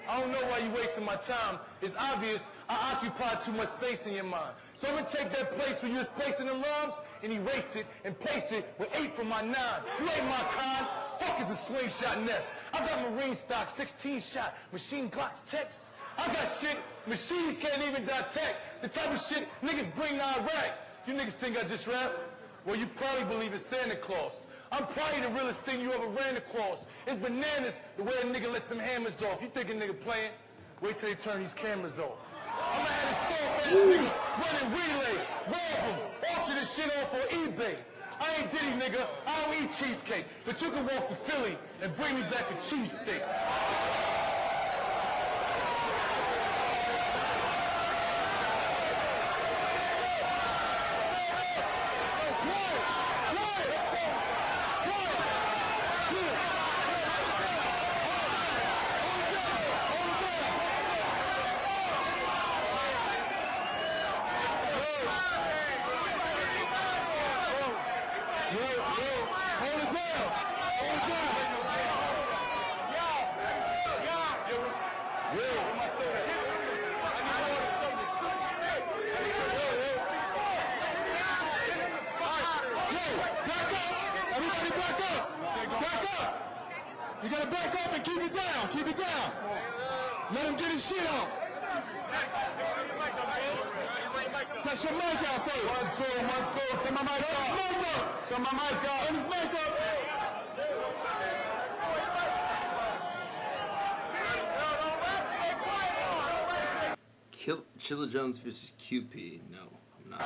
I don't know why you wasting my time. It's obvious I occupy too much space in your mind. So I'm gonna take that place where you was placing them rhymes and erase it and place it with 8 from my 9. You ain't my kind. Fuck is a slingshot nest. I got Marine stock, 16 shot, machine Glocks text. I got shit machines can't even detect. The type of shit niggas bring to Iraq. You niggas think I just rap? Well, you probably believe in Santa Claus. I'm probably the realest thing you ever ran across. It's bananas the way a nigga let them hammers off. You think a nigga playing? Wait till they turn these cameras off. I'ma have this soft-ass nigga running relay, rob him, auction this shit off on eBay. I ain't Diddy, nigga. I don't eat cheesecake. But you can walk to Philly and bring me back a cheesesteak. You gotta back up and keep it down. Keep it down. Let him get his shit on. Touch your mic out first. 1, 2, 1, 2. Turn my mic up. Turn my mic up. Turn his mic up. Chilla Jones versus QP. No, I'm not.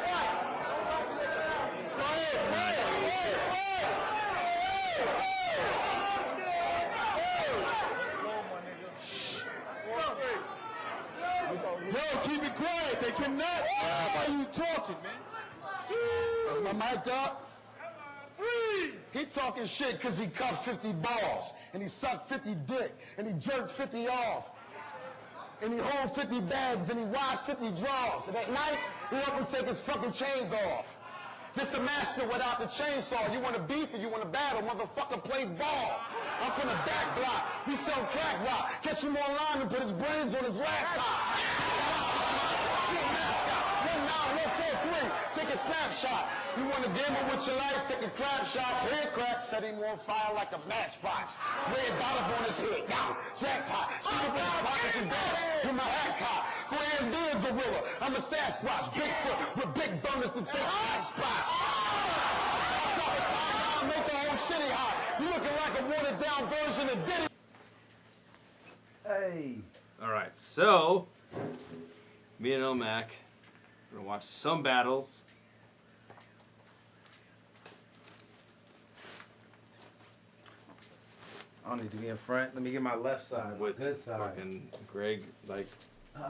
Yo, keep it quiet. They cannot. Why are you talking, man? Is my mic up? He talking shit because he cut 50 balls, and he sucked 50 dick, and he jerked 50 off, and he hold 50 bags, and he washed 50 drawers. And at night, he up and take his fucking chains off. This a master without the chainsaw. You want to beef or you want to battle? Motherfucker, play ball. I'm from the back block. We sell crack rock. Catch him online and put his brains on his laptop. You're a mascot. 1-9-1-4-3. Take a snapshot. You want to gamble with your life? Take a crap shot. Head crack. Set him on fire like a matchbox. Red dot up on his head. Now, jackpot. Shoot up in his pockets and dance with my hat cock. Go ahead and be a gorilla. I'm a Sasquatch. Bigfoot with big burners to take the hot spot. I'll make the whole city hot. You looking like a watered down version of Diddy. Hey. All right, so me and Illmac are gonna watch some battles. I don't need to be in front. Let me get my left side. With this side. fucking Greg, like,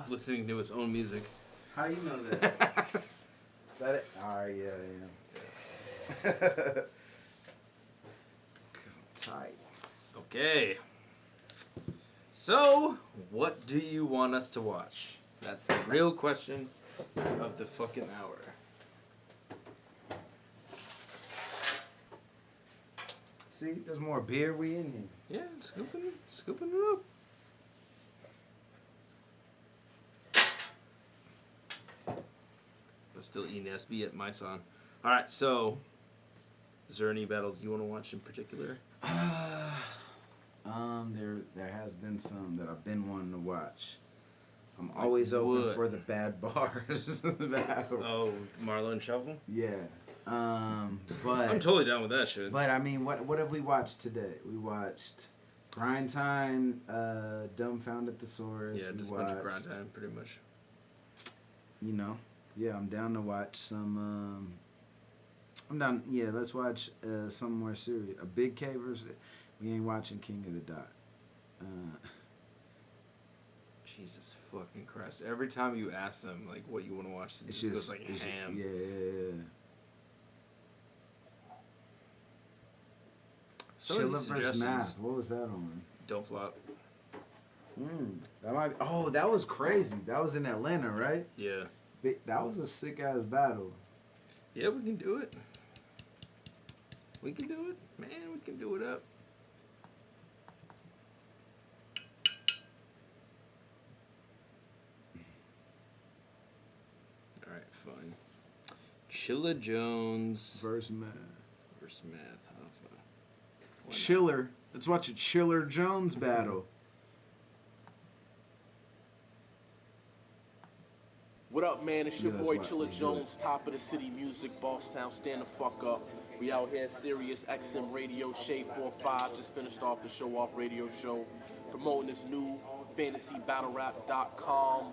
listening to his own music. How do you know that? That it? Alright, yeah. Because I'm tight. Okay. So, what do you want us to watch? That's the real question of the fucking hour. See, there's more beer. We in here. Yeah, scooping it up. But still eating SB at my son. Alright, so is there any battles you want to watch in particular? There has been some that I've been wanting to watch. I'm always open for the bad bars. Oh, Marlon Shuffle? Yeah. But I'm totally down with that shit. But I mean, what have we watched today? We watched Grind Time, Dumbfounded Thesaurus. Yeah, just a bunch of Grind Time, pretty much. You know, yeah, I'm down to watch some. I'm down. Yeah, let's watch some more serious. A Big K versus. We ain't watching King of the Dot. Jesus fucking Christ! Every time you ask them like what you want to watch, it just goes like ham. Yeah. CHILLA versus Math. What was that on? Don't Flop. That might. Oh, that was crazy. That was in Atlanta, right? Yeah. That was a sick ass battle. Yeah, we can do it. We can do it, man. We can do it up. fine. Chilla Jones Versus Math. versus Math Hoffa. Why not? Chiller. Let's watch a Chiller Jones battle. What up, man? It's your Yeah, that's boy why Chilla he's Jones, top of the city music, Bosstown. Stand the fuck up. We out here, Sirius XM Radio, Shade 45. Just finished off the Show Off radio show, promoting this new fantasybattlerap.com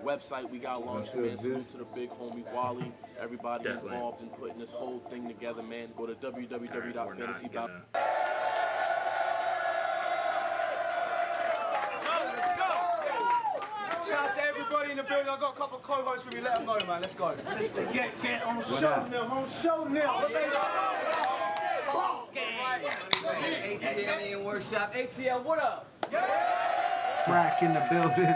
website we got launched, still man. Salute exist? to the big homie Wally. Everybody Definitely. involved in putting this whole thing together, man. Go to Alright, we're not www.fantasybattle. gonna... Shout out to everybody in the building. I've got a couple of co-hosts with me. Let them know, man. Let's go. Mr. Get on show now. On show now. ATL in workshop. ATL, what up? Frack in the building.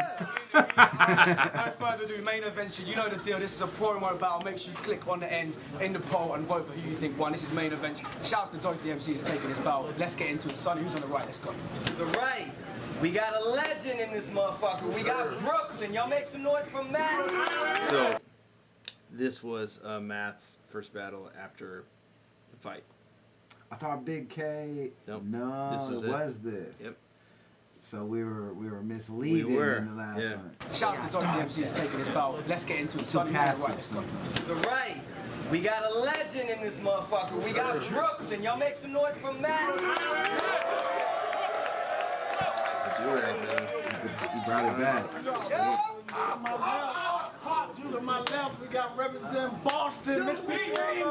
Without further ado, main adventure. You know the deal. This is a promo battle. Make sure you click on the end in the poll and vote for who you think won. This is main adventure. Shouts to both the MCs for taking this battle. Let's get into it. Sonny, who's on the right? Let's go. To the right, we got a legend in this motherfucker. We got Brooklyn. Y'all make some noise for Matt. So, this was Math's first battle after the fight. I thought Big K. Nope. No, This was it it. was this. Yep. So we were misleading We were, in the last yeah. one. Shouts to both the MCs for taking this battle. Let's get into it. So Sonny, who's on the right? passive Let's go. sometimes. To the right, we got a legend in this motherfucker. We got Brooklyn. Y'all make some noise for Matt. You brought it back. To my left, we got represent Boston, Mr. Slim King.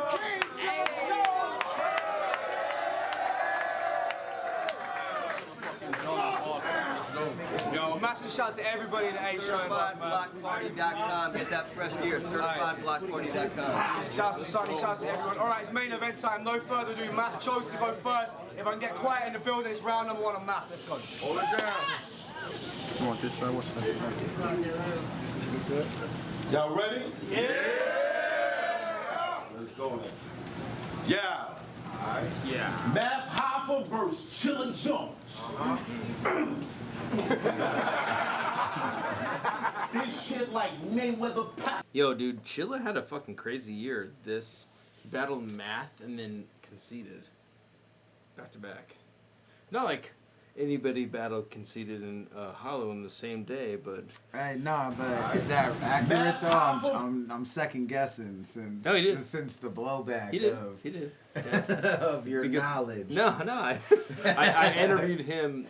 Yo, massive shouts to everybody in the A show. CertifiedBlockParty.com. Get that fresh gear. CertifiedBlockParty.com. Shouts to Sonny, shouts to everyone. All right, it's main event time. No further ado. Math chose to go first. If I can get quiet in the building, it's round number 1 on Math. Let's go. Hold it down. You want this side? What's that? Y'all ready? Yeah! Let's go then. Yeah. Yeah. Math Hoffa versus Chilla Jones. This shit like Mayweather Pac. Yo, dude, Chilla had a fucking crazy year. He battled Math and then conceded. Back to back. Not like anybody battled conceded in Hollow in the same day, but... Hey, nah, but is that accurate though? I'm second guessing since No, he did. since the blowback He did. of He did. of your knowledge. No, I interviewed him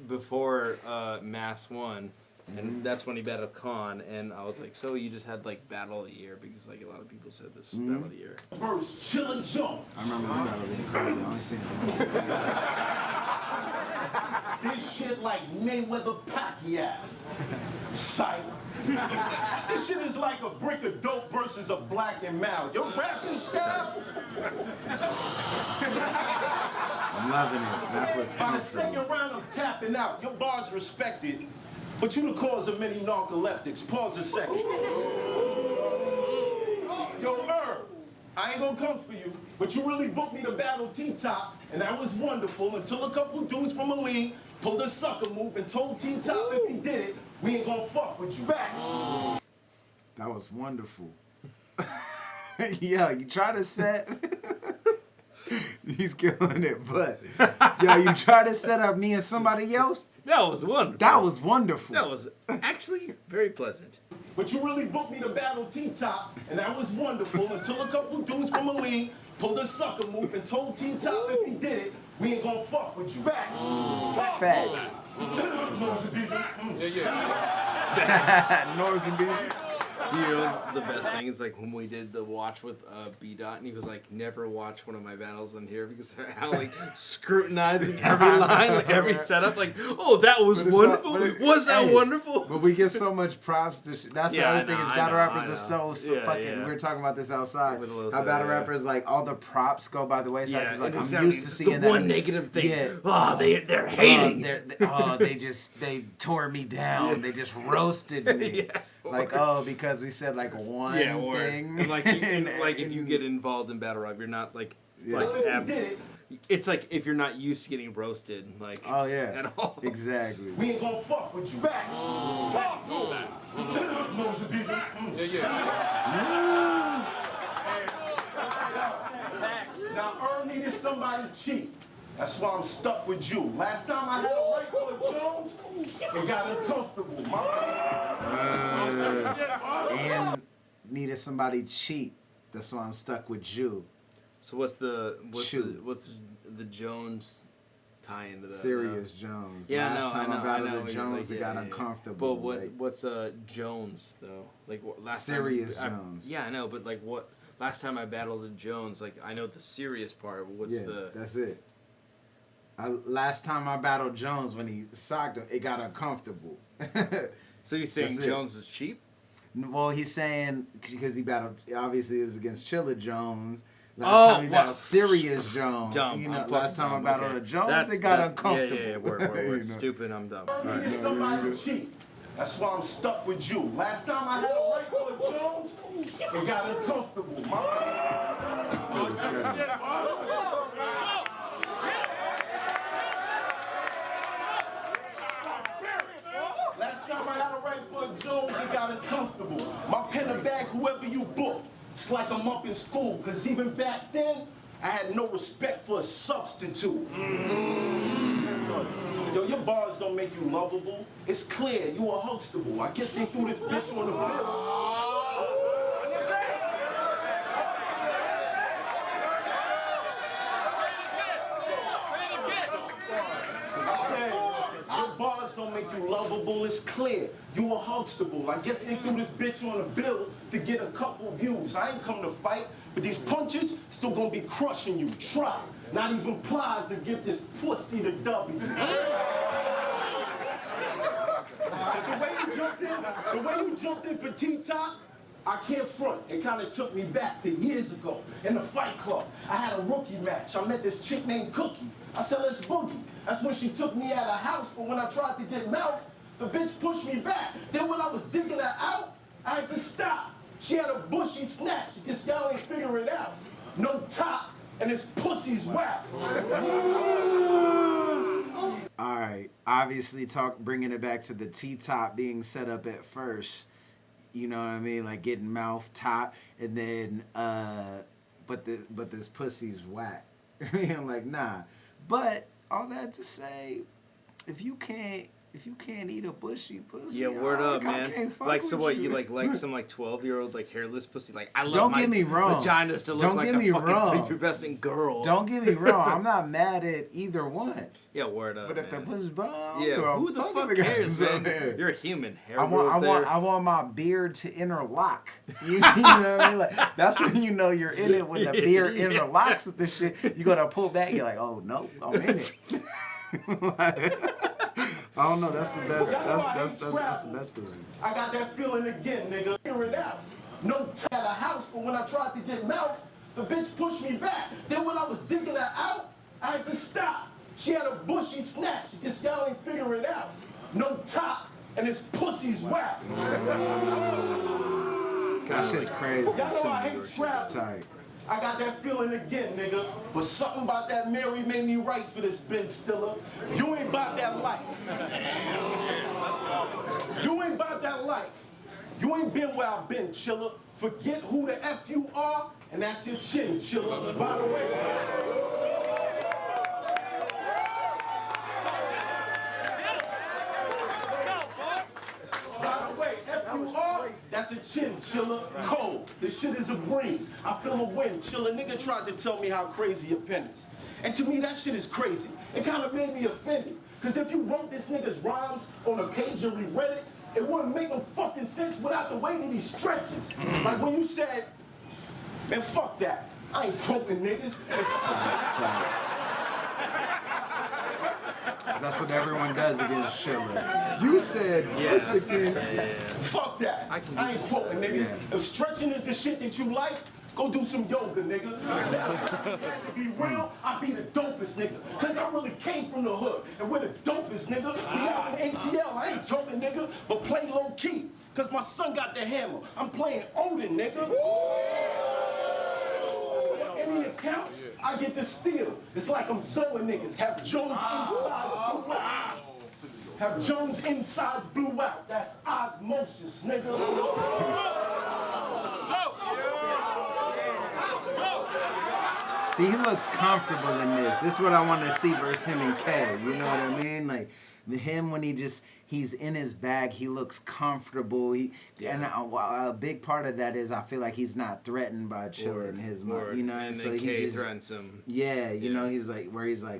before Mass 1, and that's when he battled Khan, and I was like, so you just had like battle of the year, because like a lot of people said this was battle of the year. Versus Chilla Jones. I remember this battle being crazy. I only seen it once. This shit like Mayweather Pacquiao. Sight. This shit is like a brick of dope versus a black and mild. Your rapping style. I'm loving it. Netflix By the comfort. second round, I'm tapping out. Your bar's respected, but you the cause of many narcoleptics. Pause a second. Yo, Herb, I ain't gonna come for you, but you really booked me to battle T-Top, and that was wonderful until a couple dudes from a league pulled a sucker move and told T-Top if he did it, we ain't gonna fuck with you. Facts. That was wonderful. Yo, you try to set. He's killing it, but yo, you try to set up me and somebody else. That was wonderful. That was wonderful. That was actually very pleasant. But you really booked me to battle T-Top, and that was wonderful until a couple dudes from a league pulled a sucker move and told T-Top if he did it, we ain't gonna fuck with you. Facts. Facts. Norbs and Beezy. You know, the best thing is like when we did the watch with B-Dot, and he was like, never watch one of my battles on here because of how like scrutinizing every line, like every setup, like, oh, that was wonderful. Was that wonderful? But we give so much props to that's the Yeah, other I thing know, is I battle know, rappers I are so know. Yeah, fucking. yeah. We were talking about this outside. With a little How side, battle yeah. rappers like all the props go by the wayside because like and I'm used to seeing the that. one negative thing. Yeah. Oh, they're hating. They tore me down. They just roasted me. Yeah. Like because we said like one thing. And like, if you get involved in battle rap, you're not like it's like if you're not used to getting roasted, like at all. Exactly. We ain't gonna fuck with you. Facts. somebody cheat. That's why I'm stuck with you. Last time I had a right for Jones, it got uncomfortable. And needed somebody cheap. That's why I'm stuck with you. So what's the Jones tie into that? Serious Jones. Yeah, Last time I battled Jones, it got uncomfortable. But what's Jones though? Like last Serious time Jones. Yeah, I know, but like what? Last time I battled a Jones, like I know the serious part. But what's the? That's it. Last time I battled Jones, when he socked him, it got uncomfortable. So you're saying Jones is cheap? Well, he's saying because he battled, obviously, this is against CHILLA Jones. Last time he battled Serious Jones. Dumb. You know, last time I battled a Jones, it got uncomfortable. Yeah, word. Stupid, I'm dumb. Right. Somebody cheat. That's why I'm stuck with you. Last time I had a right for Jones, it got uncomfortable. That's still the same. Last time I had a right for Jones, it got uncomfortable. My pen and bag, whoever you book. It's like I'm up in school, cause even back then, I had no respect for a substitute. Yo, your bars don't make you lovable. It's clear, you are Huxtable. I guess they threw this bitch on the bill. Bars don't make you lovable, it's clear. You are Huxtable. I guess they threw this bitch on a bill to get a couple views. I ain't come to fight, but these punches still gonna be crushing you. Try. Not even plies to give this pussy the W. The way you jumped in for T-Top, I can't front. It kind of took me back to years ago in the Fight Club. I had a rookie match. I met this chick named Cookie. I said, let's boogie. That's when she took me out of house, but when I tried to get mouth, the bitch pushed me back. Then when I was digging her out, I had to stop. She had a bushy snatch. Guess y'all ain't figure it out. No top, and this pussy's whack. All right, obviously bringing it back to the T-top being set up at first. You know what I mean? Like getting mouth top, and then but this pussy's whack. I'm like, nah. But all that to say, if you can't eat a bushy pussy, yeah, word up, man. Like, so what? You like some 12-year-old like hairless pussy? Like, I love my vaginas to look like a fucking prepubescent girl. Don't get me wrong. I'm not mad at either one. Yeah, word up. But if the pussy's bomb, yeah, who the fuck cares, man? You're a human. I want my beard to interlock. You know what I mean? Like, that's when you know you're in it, when the beard interlocks with the shit. You gotta pull back. You're like, oh no, I'm in it. I don't know. That's the best. That's the best pussy. I got that feeling again, nigga. Figure it out. No at a house, but when I tried to get mouth, the bitch pushed me back. Then when I was digging her out, I had to stop. She had a bushy snatch. Guess y'all ain't figure it out. No top, and this pussy's whack. That shit's crazy. Y'all know I hate traveling. I got that feeling again, nigga. But something about that Mary made me right for this Ben Stiller. You ain't about that life. You ain't about that life. You ain't been where I've been, Chilla. Forget who the F you are, and that's your chin, Chilla. By the way. That's a chin, Chilla. Cold. This shit is a breeze. I feel a wind, Chilla. Nigga tried to tell me how crazy your pen is. And to me, that shit is crazy. It kind of made me offended. Because if you wrote this nigga's rhymes on a page and reread it, it wouldn't make no fucking sense without the way that he stretches. Like when you said, man, fuck that. I ain't quoting niggas. That's what everyone does against CHILLA. You said yes against. Fuck that. I ain't quoting niggas. Yeah. If stretching is the shit that you like, go do some yoga, nigga. To be real, I be the dopest nigga. Cause I really came from the hood. And we're the dopest nigga. We out in ATL, I ain't talking nigga, but play low key. Cause my son got the hammer. I'm playing Odin, nigga. Any accounts, I get to steal. It's like I'm sewing niggas. Have Jones insides blew out. Have Jones insides blew out. That's osmosis, nigga. See, he looks comfortable in this. This is what I want to see versus him and K. You know what I mean? Like him when he's in his bag, he looks comfortable. And a big part of that is I feel like he's not threatened by Chilla in his mind. You know, and so then he K just threatens him. Yeah, you know, he's like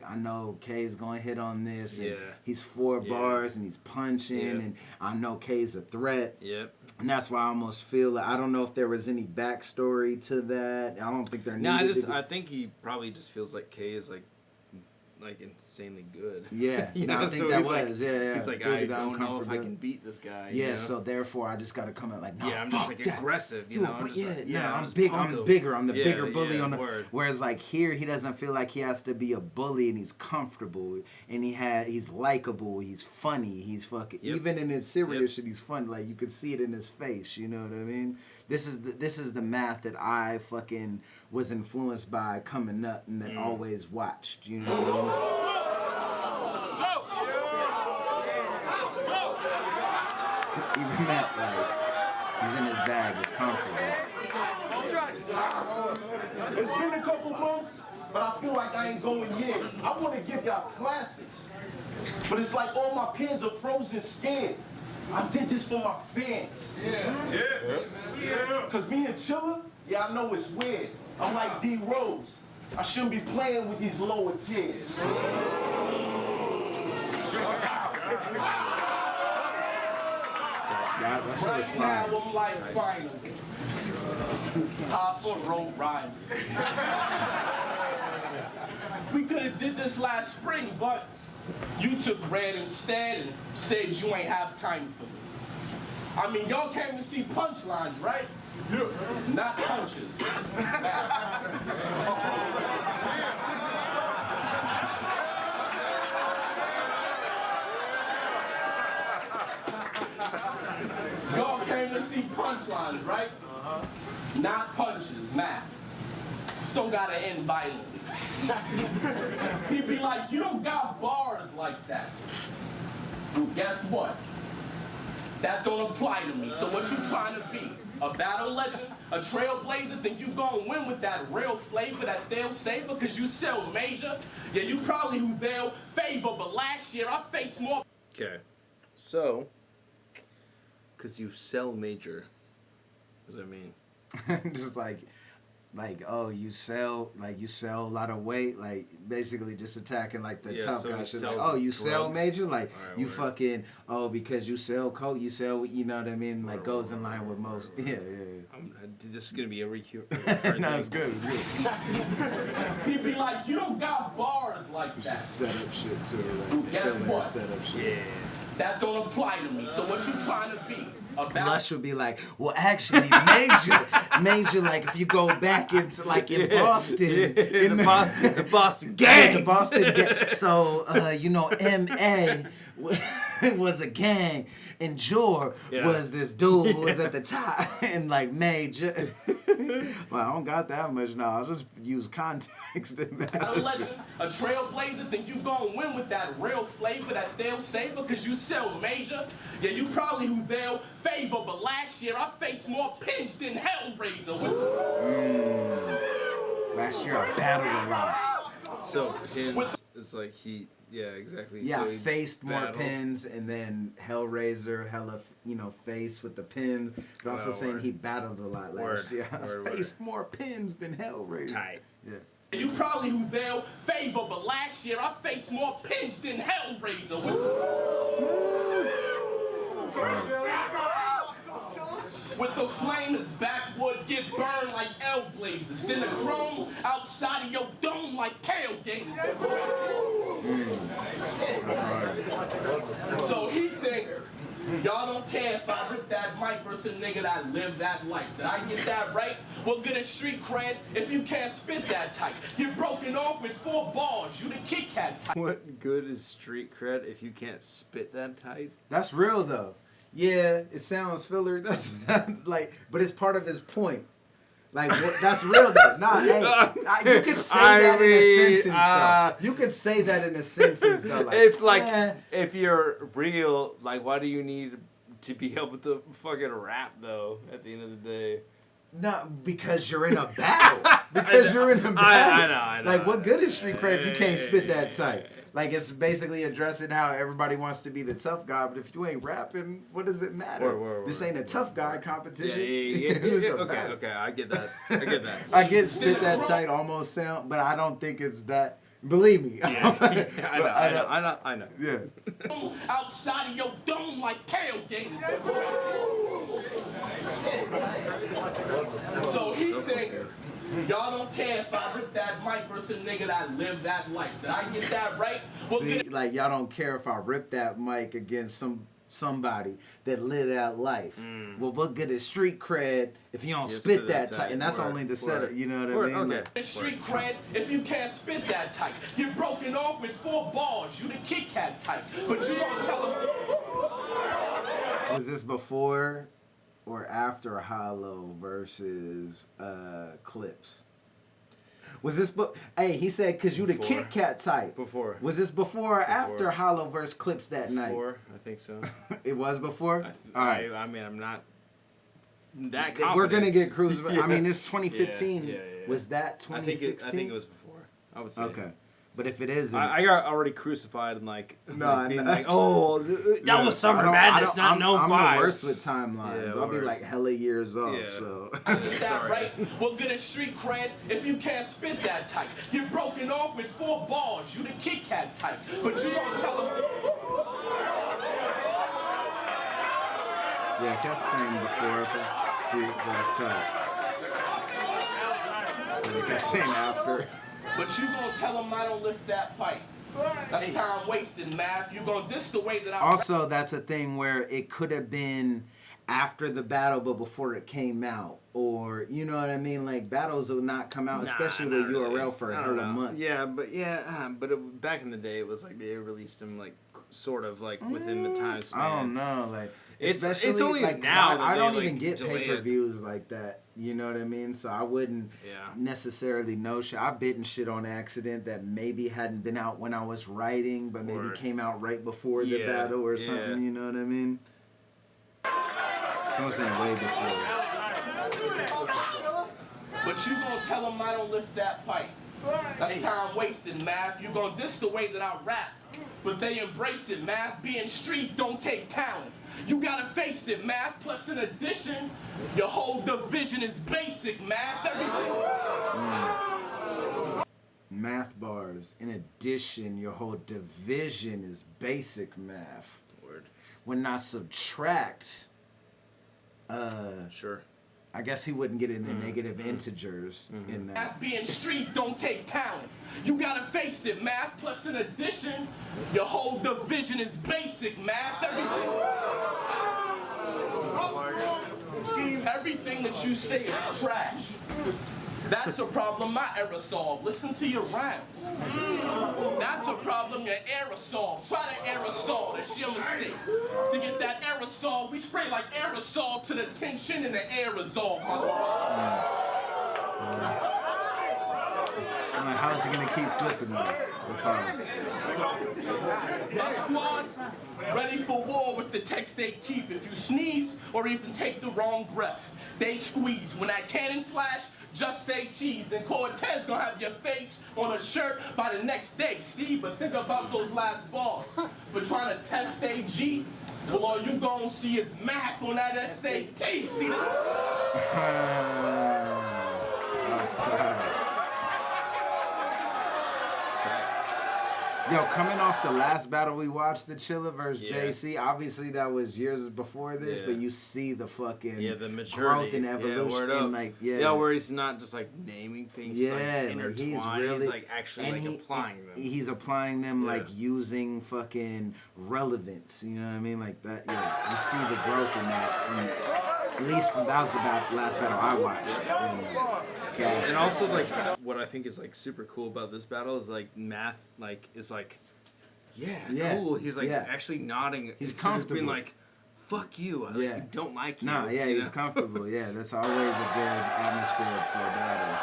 I know K's gonna hit on this. And he's 4 bars and he's punching, and I know K's a threat. Yep. And that's why I almost feel like I don't know if there was any backstory to that. I don't think there needed to be. I think he probably just feels like K is like insanely good. Yeah, you no, know? I think So that he's was. like, yeah. He's like, I don't know if I can beat this guy. Yeah, you know? so therefore I just got to come out like, no, I'm fuck just like that. aggressive, you know. I'm just like, I'm big. I'm bigger. I'm the bigger bully on the. Word. Whereas like here, he doesn't feel like he has to be a bully, and he's comfortable, and he's likable, he's funny, he's fucking. Even in his serious shit, he's funny. Like you could see it in his face. You know what I mean? This is the math that I fucking was influenced by coming up, and that always watched. You know what I mean? Even that, like, he's in his bag, he's comfortable. It's been a couple months, but I feel like I ain't going years. I want to give y'all classics, but it's like all my pins are frozen skin. I did this for my fans. Cause me and Chilla, I know it's weird. I'm like D Rose. I shouldn't be playing with these lower tiers. That shit was Right now, fire. I'm like final. HOFFA wrote rhymes. We could have did this last spring, but you took red instead and said you ain't have time for me. I mean, y'all came to see punchlines, right? Yes. Not punches. Y'all came to see punchlines, right? Not punches, math. Still gotta end violently. He'd be like, you don't got bars like that. Well, guess what? That don't apply to me. So what you trying to be? A battle legend? A trailblazer? Think you gonna win with that real flavor that they'll savor? Cause you sell major? Yeah, you probably who they'll favor, but last year I faced more. Okay. So, because you sell major, what does that mean? Just like, oh, you sell a lot of weight, like basically just attacking like the tough so guys. he Like, sells oh, you sell drugs? major, like Alright, you word. fucking because you sell coke, you sell, you know what I mean? Like goes in line with most. Yeah. This is gonna be every cue. No, it's good. He'd be like, you don't got bars like that. Just set up shit too. Well, Like, guess filler what? set up shit. Yeah. That don't apply to me. So what you trying to be? A battle Lush would be like, well, actually, major, like if you go back into like in Boston, in the Boston gang, the Boston gang. So you know, M.A. was a gang, and Jor was this dude who was at the top, and like Major. Well, I don't got that much now. I just use context in that. a legend, a trailblazer, think you gonna win with that real flavor that they'll savor? Cause you sell major? Yeah, you probably who they'll favor, but last year I faced more pins than Hellraiser. Last year I battled a lot. So pins is like he. Yeah, exactly. Yeah, so I faced more battled. pins, and then Hellraiser, hella, face with the pins. But also saying word. he battled a lot last year. I Word. faced more pins than Hellraiser. Tight. Yeah. You probably who they'll favor, but last year I faced more pins than Hellraiser. With the flame as backwood get burned like L blazers. Then the chrome outside of your dome like tailgaters. That's hard. So he think y'all don't care if I rip that mic versus a nigga that live that life. Did I get that right? What good is street cred if you can't spit that tight? You're broken off with 4 bars. You the Kit Kat type. What good is street cred if you can't spit that tight? That's real though. Yeah, it sounds filler. That's like, but it's part of his point. Like, that's real though. Nah, hey, you could say that in a sentence though. You could say that in a sentence though. Like, if you're real, like, why do you need to be able to fucking rap though? At the end of the day, No, because you're in a battle. Because you're in a battle. I know. Like, what good is street cred if you can't spit that tight? Like, it's basically addressing how everybody wants to be the tough guy, but if you ain't rapping, what does it matter? This ain't a tough guy competition. Okay, I get that. I get spit that tight almost sound, but I don't think it's that. Believe me. Yeah, I know. Yeah. Outside of your dome like tailgaters. So he think y'all don't care if I rip that mic versus a nigga that live that life. Did I get that right? Well, See, like, y'all don't care if I rip that mic against somebody that lived that life. Well, what good is street cred if you don't spit that tight? And that's only the setup, you know what I mean? Okay. Like, street cred if you can't spit that tight. You're broken off with 4 bars. You the Kit Kat type. But you gonna tell them. Was this before or after Hollow versus Clips? Was this hey, he said cause you the Kit Kat type. Before. Was this before or after Hollow versus Clips that night? Before, I think so. It was before? All right. I mean, I'm not that confident. We're gonna get crucified. I mean, it's 2015. Yeah. Was that 2016? I think it was before. I would say. Okay. But if it isn't, I got already crucified and like, no, being like, oh, that was Summer Madness, not known I'm vibes. the worst with timelines. Yeah, I'll be like hella years off. Yeah. So. Is that right? Well, good at street cred if you can't spit that tight. You're broken off with 4 bars. You the Kit Kat type. But you gonna tell them. Yeah, I kept saying before. See, so that's tough. And I kept saying after. But you gonna tell them I don't lift that pipe. That's time wasted, math. You gonna diss the way that I. Also, that's a thing where it could have been after the battle, but before it came out, or you know what I mean. Like battles will not come out, especially with URL for a hell of months. Yeah, but back in the day, it was like they released them like sort of like within the time span. I don't know, like it's only like, now I don't they, even like, get delay pay-per-views like that. You know what I mean? So I wouldn't necessarily know shit. I've bitten shit on accident that maybe hadn't been out when I was writing, but maybe came out right before the battle or something. You know what I mean? Someone's saying way before. But you gonna tell them I don't lift that pipe. That's time wasted, math. You gonna diss the way that I rap. But they embrace it, math. Being street don't take talent. You gotta face it, math. Plus, in addition, your whole division is basic, math. Math bars. In addition, your whole division is basic math. Word. When I subtract, Sure. I guess he wouldn't get into negative integers in that. Math being street don't take talent. You gotta face it, math. Plus, in addition, your whole division is basic, math. Everything that you say is trash. That's a problem my era solved. Listen to your rounds. That's a problem your era solved. Try to aerosol. That's your mistake. To get that aerosol, we spray like aerosol to the tension in the aerosol. I'm like, how's he gonna keep flipping this? It's hard. My squad, ready for war with the text they keep. If you sneeze or even take the wrong breath, they squeeze. When that cannon flash, just say cheese. And Cortez gonna have your face on a shirt by the next day. See, but think about those last bars. For trying to test AG, well, all you gonna see is math on that SAT. See this? That's tough. Yo, coming off the last battle we watched, the Chilla versus JC, obviously that was years before this, but you see the fucking the maturity, growth and evolution, and where he's not just like naming things, like intertwined. He's like actually like applying them. He's applying them like using fucking relevance. You know what I mean? Like that. Yeah, you see the growth in that. At least that was the last battle I watched. And also, like, what I think is like super cool about this battle is like math, like is like, cool. He's like actually nodding. He's comfortable. Being like, fuck you. I don't like you. No, yeah, he's comfortable. Yeah, that's always a good atmosphere for a battle.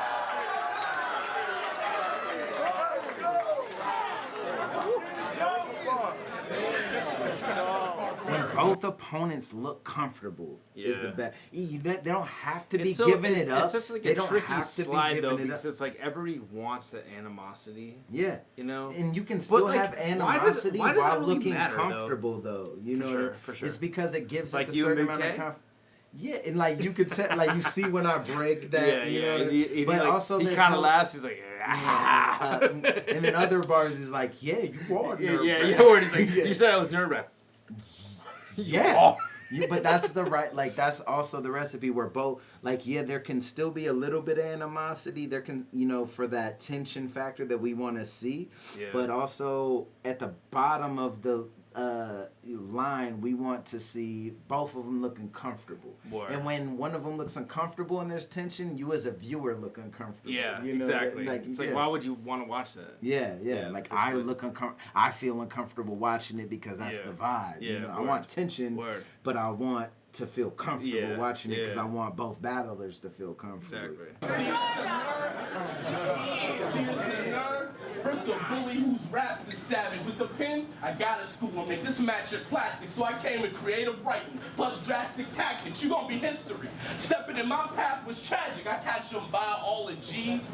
When both both opponents look comfortable is the best. They don't have to be so, giving it up. It's such like they a don't tricky have to slide be though, giving it because up. it's like everybody wants the animosity. Yeah, you know, and you can still like, have animosity why does while that really looking matter, comfortable though. You know, for sure. It's because it gives like it a you certain and amount of MK? confidence. Yeah, and like you could tell, like you see when I break that, you know. But like, also he there's kind of no, laughs. He's like, and then other bars is like, yeah, you are nerve-wracked. Or he's like, you said I was nerve-wracked. Yeah. But that's the right, like, that's also the recipe where both, like, yeah, there can still be a little bit of animosity. There can, you know, for that tension factor that we want to see. Yeah. But also at the bottom of the line, we want to see both of them looking comfortable. Word. And when one of them looks uncomfortable and there's tension, you as a viewer look uncomfortable. Yeah, you know, exactly. Like, it's like, why would you want to watch that? Yeah. Like I feel uncomfortable watching it because that's the vibe. Yeah, you know? I word. want tension, but I want to feel comfortable watching it because I want both battlers to feel comfortable. Exactly. First a bully whose raps is savage. With the pen, I gotta school and make this match of plastic. So I came with creative writing, plus drastic tactics. You gonna be history. Stepping in my path was tragic. I catch him by all the G's.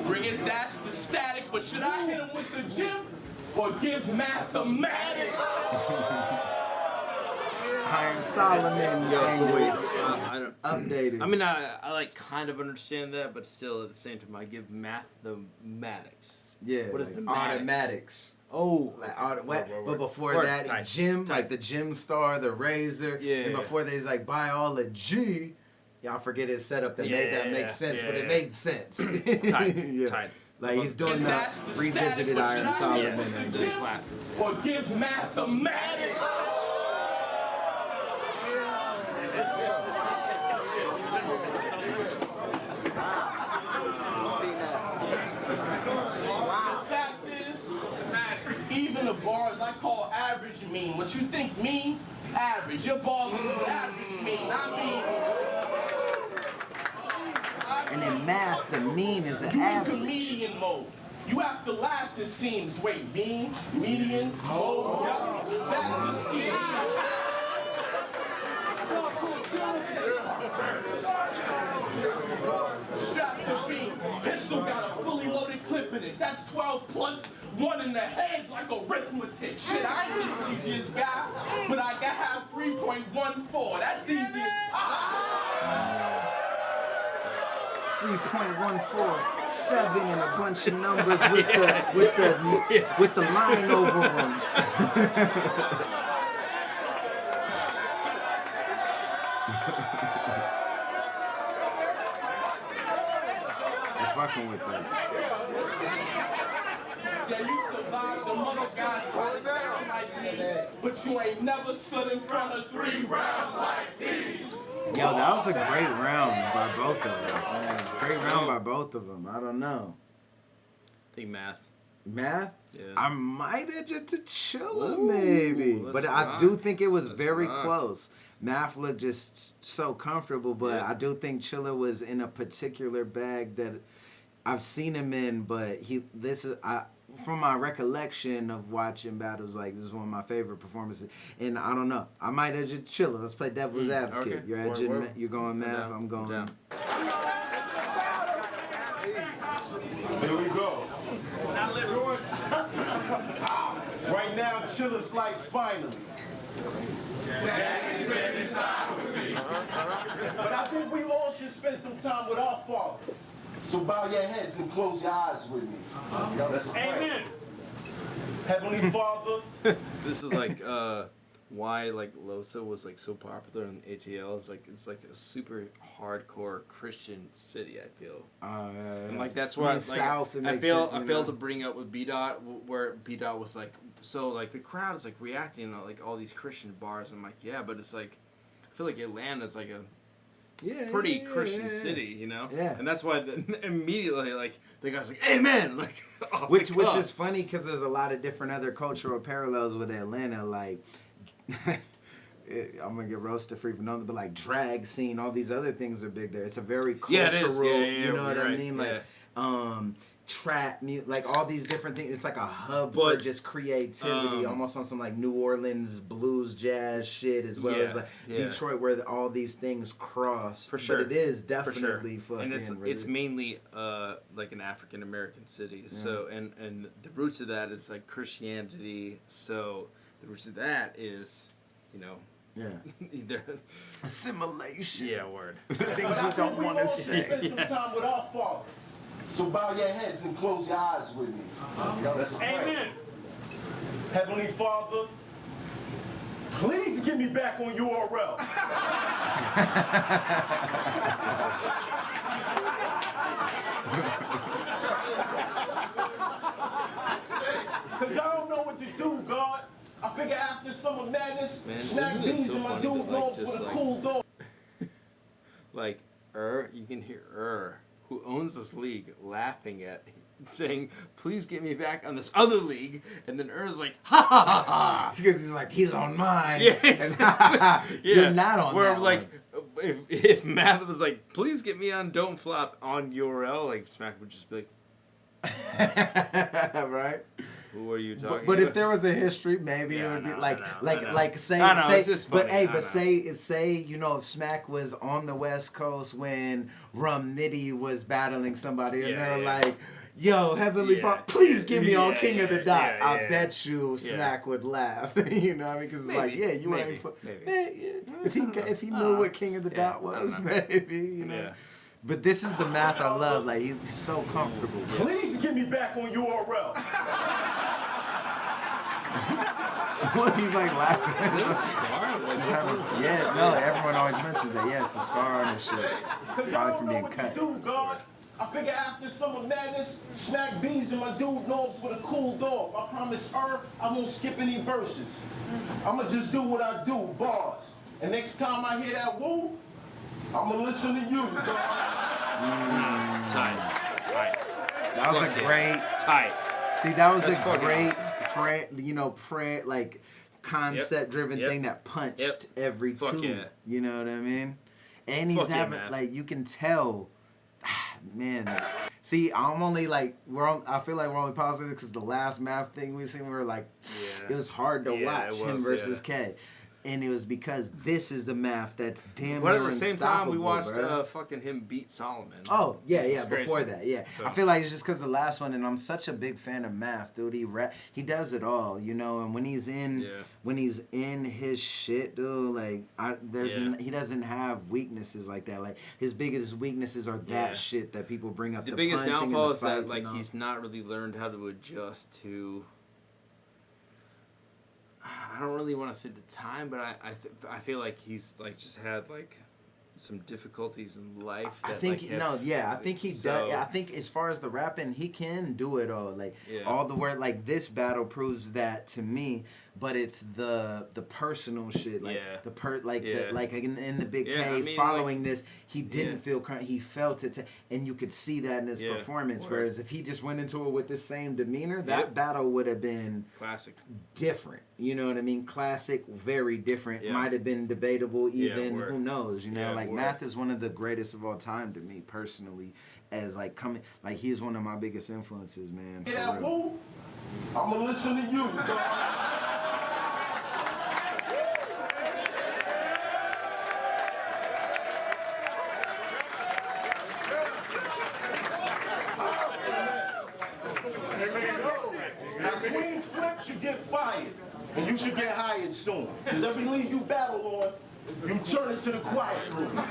Bring his ass to static. But should I hit him with the gym or give mathematics? Iron Solomon, so wait, I don't updated. I mean, I like kind of understand that, but still at the same time, I give mathematics. Yeah, what is like the automatics? Oh, like but before Word. that, Tight. Gym, Tight. like the Gym Star, the Razor, Yeah, and before there's like buy all the G. Y'all forget his setup that made that make sense, but it made sense. Tight. Like he's doing the revisited Iron Solomon and the classes. Or give mathematics. Even the bars I call average mean. What you think mean? Average. Your bars is average mean. And in math, the mean is an average. Comedian mode. You have to last, it seems. Wait, mean, median, mode. That's just team. Strap the beat. Pistol got a fully loaded clip in it. That's 12 plus 1 in the head like arithmetic. Shit, I ain't the easiest guy, but I can have 3.14. That's easy as pie. 3.14, 7 and a bunch of numbers with the line over them. I'm fucking with that. Yeah, you survived the mother guys try to sound like me, but you ain't never stood in front of 3 rounds like these. Yo, that was a great round by both of them. Great round by both of them. I don't know. I think math. Math? Yeah. I might edge it to Chilla, maybe. But I do think it was very close. Math looked just so comfortable, but I do think Chilla was in a particular bag that I've seen him in, but from my recollection of watching battles, like this is one of my favorite performances, and I don't know. I might edge it to Chilla. Let's play devil's advocate. Okay. You're edging. You're going math. I'm going. Here we go. Right now, Chilla's like finally. Daddy's spending time with me. But I think we all should spend some time with our Father. So bow your heads and close your eyes with me. Let's pray. Amen. Heavenly Father. This is like why like Losa was like so popular in ATL. It's like a super hardcore Christian city. I feel. And like that's why I failed to bring up with B-Dot where B-Dot was like so like the crowd is like reacting to like all these Christian bars. I'm like but it's like I feel like Atlanta's like a pretty Christian city, you know? Yeah. And that's why immediately, like, the guy's like, amen! Like, which is funny because there's a lot of different other cultural parallels with Atlanta. Like, I'm going to get roasted for even knowing, but like drag scene, all these other things are big there. It's a very cultural, it is. you know what I mean? Like, trap, like all these different things. It's like a hub for just creativity, almost on some like New Orleans blues jazz shit, as well as like Detroit, where all these things cross. For sure, but it is definitely fucking. And it's mainly like an African American city. So and the roots of that is like Christianity. So the roots of that is, you know. Yeah. Either assimilation. Yeah, word. Things we don't want to say. Spend some time with our Father. So bow your heads and close your eyes with me. Let's pray. Amen. Heavenly Father, please get me back on URL. Because I don't know what to do, God. I figure after Summer Madness, snack beans in my dude nose with a cool dog. Like, you can hear who owns this league, laughing at saying, please get me back on this other league. And then is like, ha ha ha ha. Because he's like, he's on mine. Yeah, exactly. You're not on where that like, one. If Math was like, please get me on Don't Flop on URL, like Smack would just be like, right? Who are you talking but about? if there was a history, maybe it would be like say it's just but funny. but say you know, if Smack was on the West Coast when Rum Nitty was battling somebody and they're like, yo, Heavenly Father, please give me on King of the Dot. I bet you Smack would laugh. You know what I mean? Because it's like, you ain't if he knew what King of the Dot was, maybe, you know. Yeah. But this is the Math I love. Like, he's so comfortable. Please get me back on URL. He's like laughing. Is it a scar? Everyone always mentions that. Yeah, it's a scar on his shit. Probably from being cut. God. I figure after Summer Madness, snack bees in my dude nose with a cool dog. I promise I won't skip any verses. I'ma just do what I do, bars. And next time I hear that woo, I'ma listen to you, dog. Tight. That was a great tight. See, that was That's a great awesome. like concept-driven thing that punched every tune. Yeah. You know what I mean? And he's having like, you can tell, man. See, I'm only like I feel like we're only positive because the last Math thing we seen, we were like, it was hard to watch him versus K. And it was because this is the Math that's damn near But at the same time, we watched fucking him beat Solomon. Oh, yeah, before that, So. I feel like it's just because the last one, and I'm such a big fan of Math, dude. He does it all, you know, and when he's in his shit, dude, like, he doesn't have weaknesses like that. Like, his biggest weaknesses are that shit that people bring up. The biggest downfall is that, like, he's not really learned how to adjust to... I don't really want to say the time, but I feel like he's like just had like some difficulties in life. That, I think he does. I think as far as the rapping, he can do it all. Like all the work. Like this battle proves that to me. But it's the personal shit. Like in the Big K following this, he didn't feel he felt it, and you could see that in his performance. Whereas if he just went into it with the same demeanor, that battle would have been classic, different. You know what I mean? Classic, very different. Yeah. Might have been debatable, even who knows? You know, like Math is one of the greatest of all time to me personally. As like he's one of my biggest influences, man. For real. I'ma listen to you, dog. Queen's Flip should get fired, and you should get hired soon. Because every league you battle on, you turn it to the quiet room. Real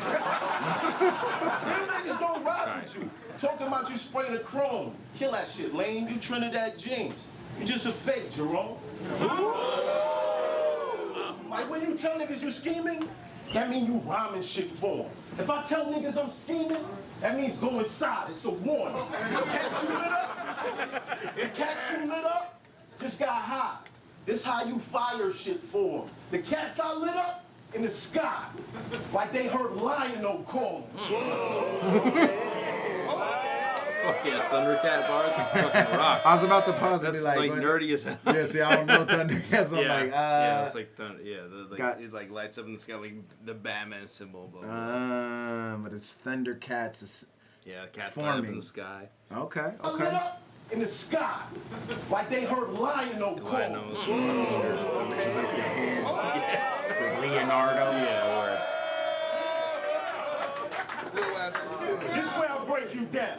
niggas don't rock with you. Talking about you spraying the chrome. Kill that shit, Lane. You Trinidad James. You just a fake, Jerome. Like when you tell niggas you scheming, that mean you rhyming shit for them. If I tell niggas I'm scheming, that means go inside. It's a warning. Cats you lit up? If cats you lit up, just got high. This how you fire shit for them. The cats I lit up in the sky, like they heard Lion-O call. Fuck yeah, Thundercat bars, it's fucking rock. I was about to pause and That's be like nerdy as hell. Yeah, see, I don't know Thundercats. So I'm it's like thunder. Yeah, it like lights up in the sky like the Batman symbol. But it's Thundercats. Yeah, the cat's light up in the sky. Okay, I lit up in the sky, like they heard lion call. It's like the head. It's like Leonardo. This is where I break you down.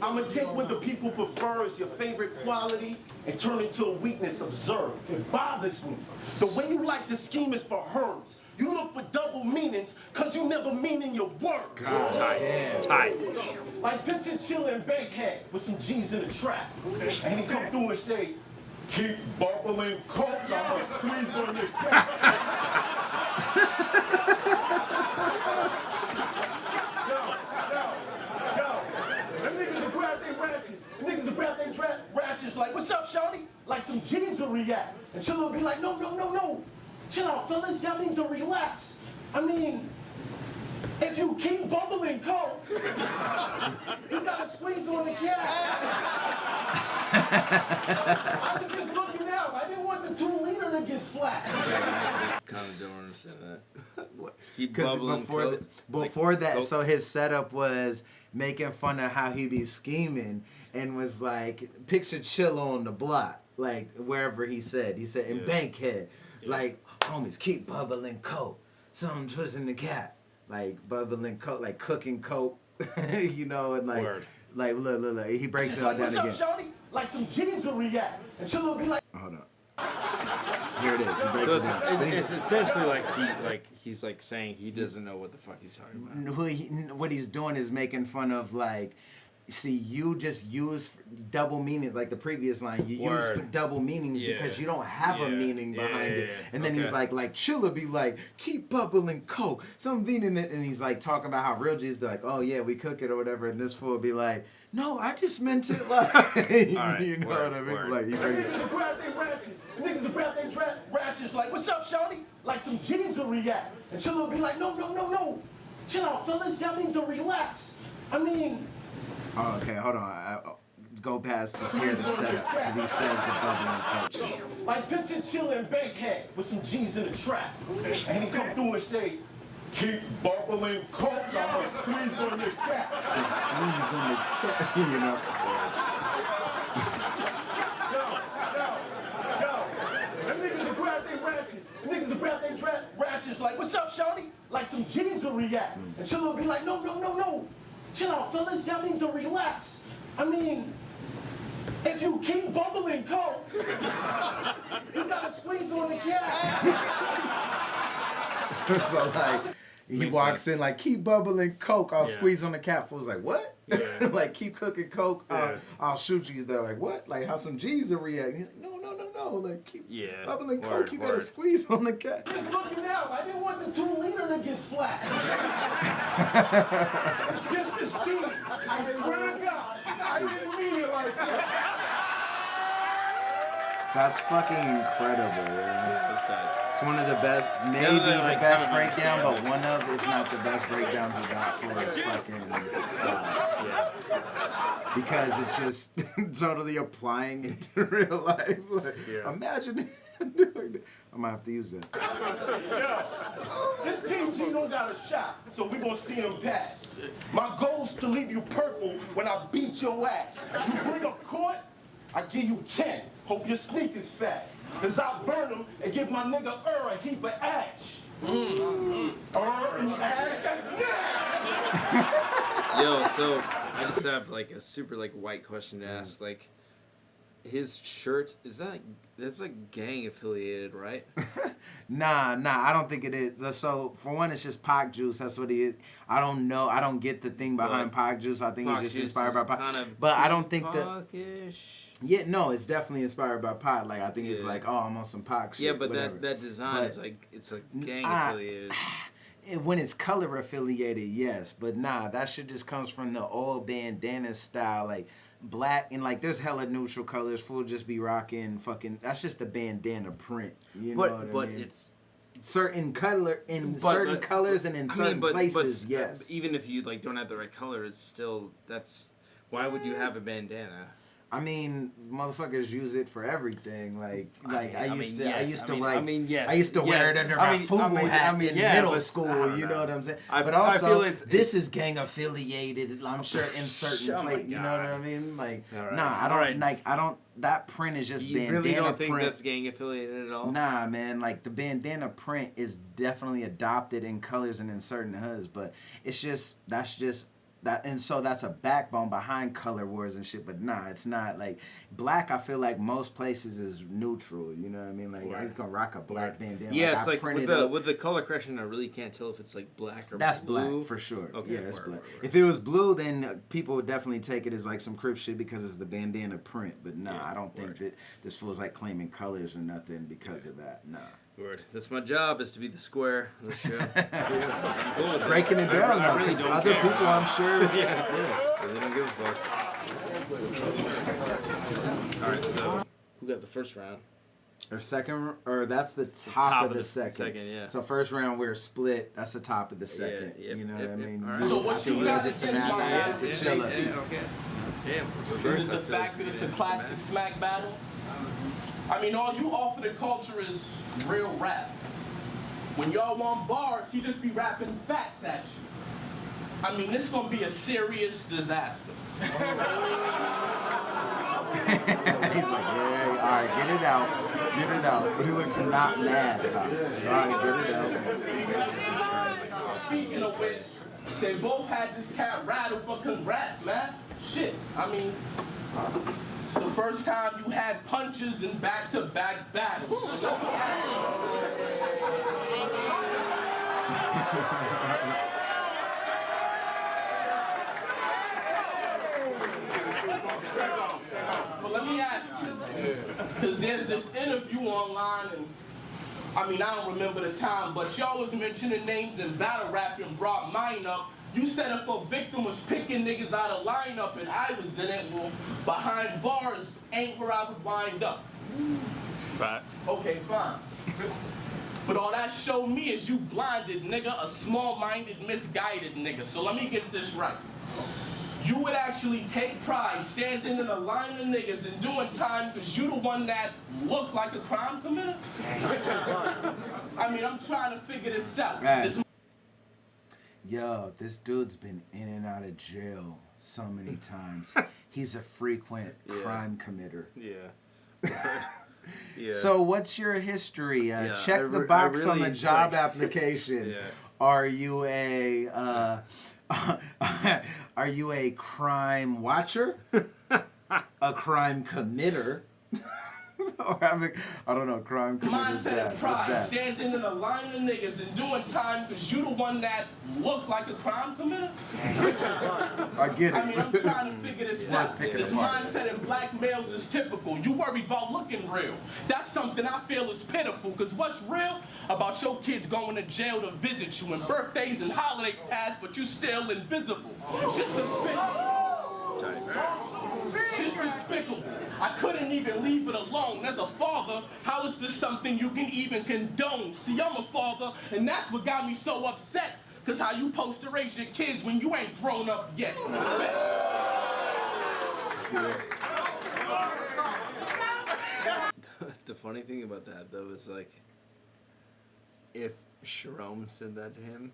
I'm gonna take what the people prefer as your favorite quality and turn it to a weakness observed. It bothers me. The way you like to scheme is for hers. You look for double meanings because you never mean in your words. Tight. Like picture CHILLA and Bankhead with some G's in the trap. And he come through and say, keep bubbling coke, I'ma squeeze on your cat. Them niggas will grab their ratchets. Niggas will grab their ratchets like, what's up, shawty? Like some G's will react. And CHILLA will be like, no. Chill out, fellas. Y'all need to relax. I mean, if you keep bubbling coke, you gotta squeeze on the cat. I was just looking out. I didn't want the 2-liter to get flat. I kind of don't understand that. Keep Because bubbling before that, Coke. so his setup was making fun of how he be scheming and was like, picture CHILLA on the block, like wherever he said in Bankhead, like, homies, keep bubbling coke. Something twisting the cat. Like bubbling coke, like cooking coke, you know, and like, look, he breaks it all down again. What's up, shawty? Like some G's will react. And CHILLA will be like, Hold up. Here it is. He breaks it down. It's essentially he's saying he doesn't know what the fuck he's talking about. What he's doing is making fun of like, see, you just use double meanings, like the previous line. You use double meanings because you don't have a meaning behind it. And then he's like CHILLA be like, keep bubbling coke, some meaning it, and he's like talking about how real G's be like, oh yeah, we cook it or whatever, and this fool be like, no, I just meant it like, you know what I mean? Like, niggas will grab their ratchets. Niggas will grab their ratchets like, what's up, shawty? Like some G's will react. And CHILLA will be like, no. Chill out, fellas. Y'all need to relax. I mean, oh, okay, hold on. I'll go past to hear the setup because he says the bubbling coach. Like picture CHILLA and Bankhead with some G's in the trap. And he come through and say, keep bubbling coke, I'ma squeeze on your cat. Squeeze on the cat, you know. Yo. Them niggas will grab their ratchets. Niggas will grab their ratchets like, what's up, shawty? Like some G's will react. And CHILLA will be like, no. Chill out, fellas. Y'all need to relax. I mean, if you keep bubbling coke, you gotta squeeze on the cat. So like, he walks in like, keep bubbling coke, I'll squeeze on the cat. Fool's like, what? Like, keep cooking coke, I'll shoot you. They're like, what? Like, how some G's are reacting. He's like, no. Like, keep bubbling coke, you gotta squeeze on the cat. Just looking out. I didn't want the 2-liter to get flat. It's just a scheme. I swear to God, I didn't mean it like that. That's fucking incredible, man. That's tight. It's one of the best, maybe the best breakdown, but one of, if not the best breakdowns he got for his fucking style. Yeah. Because it's just totally applying it to real life. Like, imagine doing that. I'm gonna have to use that. This PG don't got a shot, so we gonna see him pass. My goal's to leave you purple when I beat your ass. You bring up court, I give you 10. Hope your sneakers fast. Cause I burn them and give my nigga a heap of ash. And ash, that's Yo, so I just have like a super like white question to ask. Like, his shirt, that's like gang affiliated, right? Nah, I don't think it is. So for one, it's just Pac juice. That's what he is. I don't know. I don't get the thing behind Pac juice. I think he's just inspired by Pac. Kind of but I don't think that. Pac-ish. Yeah, no, it's definitely inspired by Pac. Like, I think it's like, oh, I'm on some Pac shit. Yeah, but whatever. that design is like, it's a gang affiliated. When it's color affiliated, yes, but nah, that shit just comes from the old bandana style, like black and like there's hella neutral colors. Fool just be rocking fucking. That's just the bandana print. You know what I mean? But it's certain color in certain colors and in certain places. Yes. Even if you like don't have the right color, it's still that's. Why would you have a bandana? I mean, motherfuckers use it for everything. I used to wear it under my FUBU hat in middle school. You know what I'm saying? But also, this is gang affiliated. I'm sure in certain places. You know what I mean? Like, nah, I don't. That print is just bandana print. You really don't think that's gang affiliated at all? Nah, man. Like the bandana print is definitely adopted in colors and in certain hoods, but it's just that, and so that's a backbone behind color wars and shit. But nah, it's not like black. I feel like most places is neutral. You know what I mean? Like you can rock a black bandana. Yeah, it's like with the color correction, I really can't tell if it's like black or that's blue. Black for sure. Okay, yeah, it's black. If it was blue, then people would definitely take it as like some Crip shit because it's the bandana print. But nah, I don't think that this feels like claiming colors or nothing because of that. Nah. Word. That's my job, is to be the square of the show. Breaking it down now, because other people, I'm sure. Yeah. They don't give a fuck. All right, so who got the first round? Or second, or that's the top of the second. Yeah. So first round we're split. That's the top of the second. You know what I mean? Right. So what you got against my man to CHILLA? Okay. Damn. Is it the fact that it's a classic smack battle? I mean, all you offer the culture is real rap. When y'all want bars, you just be rapping facts at you. I mean, this gonna be a serious disaster. He's like, yeah, all right, get it out. But he looks not mad about it. All right, get it out. Speaking of which, they both had this cat rattled, but congrats, man. Shit, I mean, it's the first time you had punches in back-to-back battles. But let me ask you, because there's this interview online, and I mean, I don't remember the time, but y'all was mentioning names in battle rap and brought mine up. You said if a victim was picking niggas out of lineup and I was in it, well, behind bars ain't where I would wind up. Facts. Okay, fine. But all that showed me is you blinded nigga, a small-minded, misguided nigga. So let me get this right. You would actually take pride standing in a line of niggas and doing time because you the one that looked like a crime committer? I mean, I'm trying to figure this out. Yo, this dude's been in and out of jail so many times. He's a frequent crime committer. Yeah. So what's your history? Check the box on the job application. Are you a are you a crime watcher? A crime committer? Or having, I don't know, crime committer's bad. Mindset pride, standing in a line of niggas and doing time because you the one that looked like a crime committer? I get it. I mean, I'm trying to figure this out. This mindset in black males is typical. You worry about looking real. That's something I feel is pitiful, because what's real about your kids going to jail to visit you and birthdays and holidays pass, but you still invisible. It's just despicable. I couldn't even leave it alone. As a father, how is this something you can even condone? See, I'm a father, and that's what got me so upset. Because how you supposed to raise your kids when you ain't grown up yet? The funny thing about that, though, is like, if Sharon said that to him,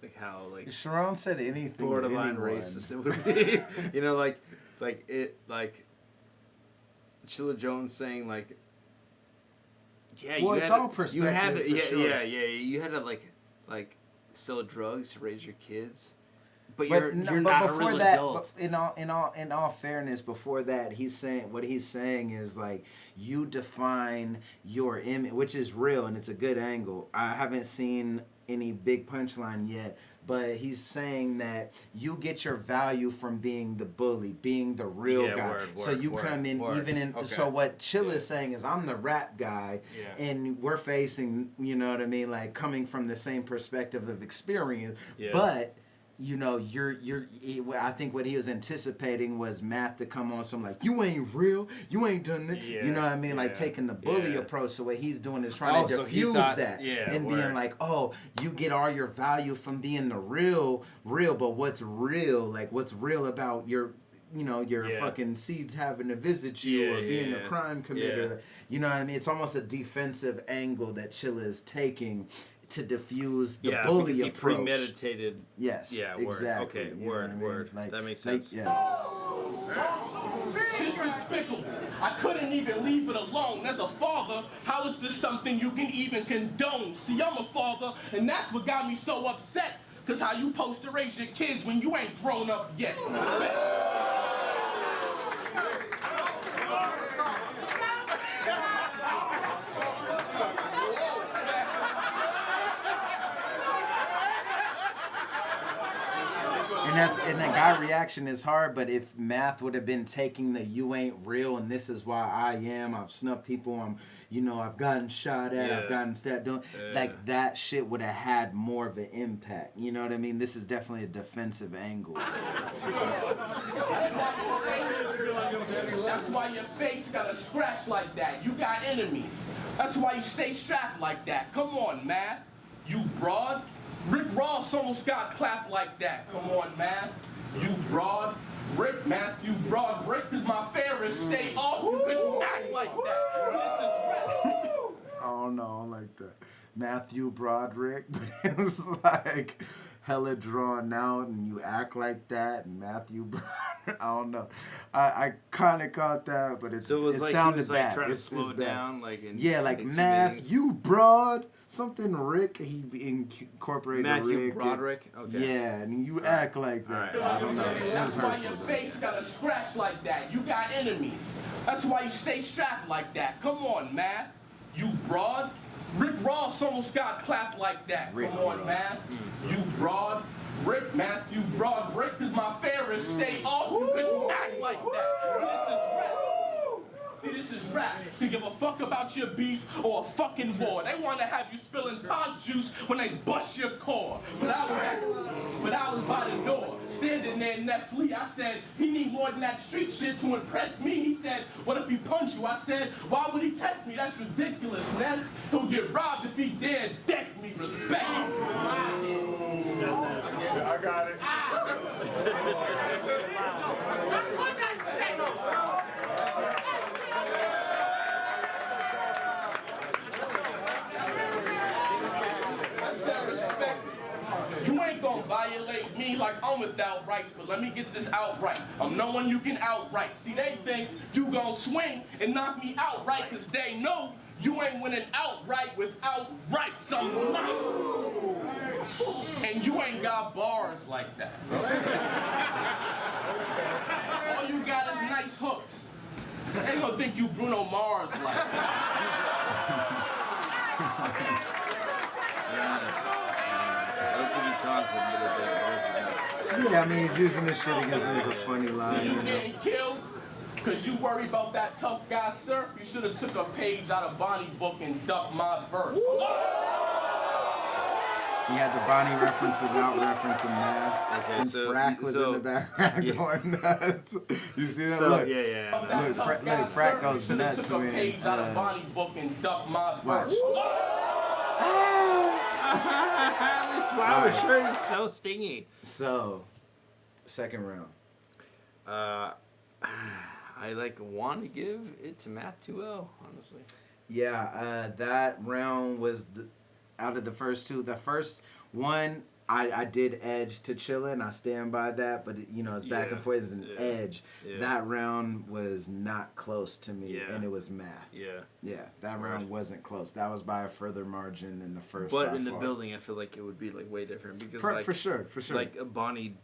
like how, like, if Sharon said anything borderline racist it would be. You know, like Chilla Jones saying, like, yeah, well, it's all perspective. You had to, sure. you had to like sell drugs to raise your kids, but you're not a real adult. But in all fairness, before that, he's saying is like, you define your image, which is real and it's a good angle. I haven't seen any big punchline yet, but he's saying that you get your value from being the bully, being the real guy. So you come in even in. Okay. So what Chilla is saying is, I'm the rap guy, and we're facing, you know what I mean, like coming from the same perspective of experience, but. You know, I think what he was anticipating was Math to come on some like, you ain't real, you ain't done that. You know what I mean? Like taking the bully approach. So what he's doing is trying to diffuse that and being like, oh, you get all your value from being the real, but what's real? Like, what's real about your you know, your fucking seeds having to visit you or being a crime committer. You know what I mean? It's almost a defensive angle that Chilla is taking to diffuse the bully he approach. Premeditated. Yes. Yeah. Word. Exactly. Okay. You know what I mean? Word. Like, That makes sense. It's despicable. I couldn't even leave it alone. As a father, how is this something you can even condone? See, I'm a father, and that's what got me so upset. Cause how you supposed to raise your kids when you ain't grown up yet? And the guy reaction is hard, but if Math would have been taking the "you ain't real" and this is why I am, I've snuffed people, I've gotten shot at, I've gotten stabbed, like that shit would have had more of an impact. You know what I mean? This is definitely a defensive angle. That's why your face got a scratch like that. You got enemies. That's why you stay strapped like that. Come on, Math. You broad. Rick Ross almost got clapped like that. Come on, Math. You broad. Rick, Matthew Broderick is my favorite. Stay off you because you act like that. This is rap. Oh no, I don't like that. Matthew Broderick, but it was like hella drawn out and you act like that and Matthew Broderick. I don't know. I kind of caught that, but it like sounded he was bad. like trying to It's slow it bad. down, like in like Matthew Broad, something Rick. He incorporated Matthew Rick. Broderick. Okay. Yeah, and you act like that. I don't know. That's why your face got a scratch like that. You got enemies. That's why you stay strapped like that. Come on, Math. You broad. Rick Ross almost got clapped like that. Come on, Math. You broad. Rick, Matthew Broderick is my favorite. Stay off you because you act like that. See, this is rap. To give a fuck about your beef or a fucking war. They want to have you spilling pot juice when they bust your core. But I was by the door, standing there next Lee. I said, he need more than that street shit to impress me. He said, what if he punch you? I said, why would he test me? That's ridiculous, Ness. He'll get robbed if he dare deck me. Respect. I got it. You ain't gonna violate me like I'm without rights, but let me get this outright. I'm no one you can outright. See, they think you gon' swing and knock me outright, cause they know you ain't winning outright without rights. I'm nice. And you ain't got bars like that. All you got is nice hooks. They ain't gonna think you Bruno Mars like that. Yeah, I mean, he's using this shit against him as a funny line. You getting killed because you worry about that tough guy surf? You should have took a page out of Bonnie book and ducked my verse. He had the Bonnie reference without referencing Math. Okay, and so- Frack was in the background going nuts. You see that? So, Look. yeah. Look, Frack goes nuts took a when... page out of Bonnie book and ducked my verse. This flower shirt is so stingy. So, second round. I want to give it to Matt 2-0, honestly. Yeah, that round was out of the first two. The first one, I did edge to CHILLA, and I stand by that. But it's back and forth. It's an edge. Yeah. That round was not close to me, and it was Math. Yeah, that round wasn't close. That was by a further margin than the first. But in the building, I feel like it would be way different because for sure. Like Bonnie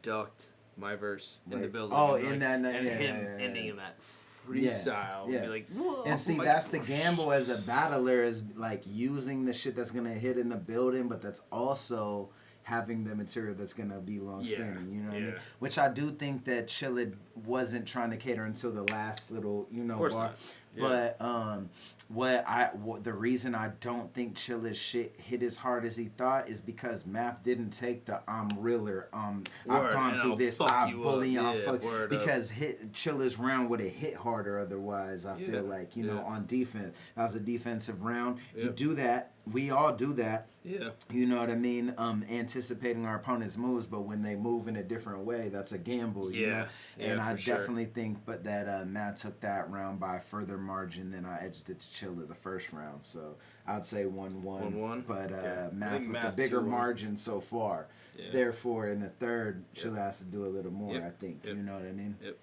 ducked my verse in the building. Oh, and in that, ending in that freestyle. Would be like, whoa, and see, that's the gamble as a battler, is like using the shit that's gonna hit in the building, but that's also having the material that's gonna be long standing. You know what I mean? Which I do think that CHILLA wasn't trying to cater until the last little, bar. But the reason I don't think CHILLA's shit hit as hard as he thought is because Math didn't take the I'm realer, I've gone through this, I bully, I'll fuck, because CHILLA's round would have hit harder otherwise. I feel like on defense, that was a defensive round. You do that. we all do that. Yeah. You know what I mean? Anticipating our opponent's moves, but when they move in a different way, that's a gamble. You know? And I definitely think, that Matt took that round by a further margin than I edged it to Chilla the first round. So I'd say 1-1. 1-1. But Matt with the bigger margin so far. Yeah. Therefore, in the third, Chilla has to do a little more. I think. You know what I mean? Yep.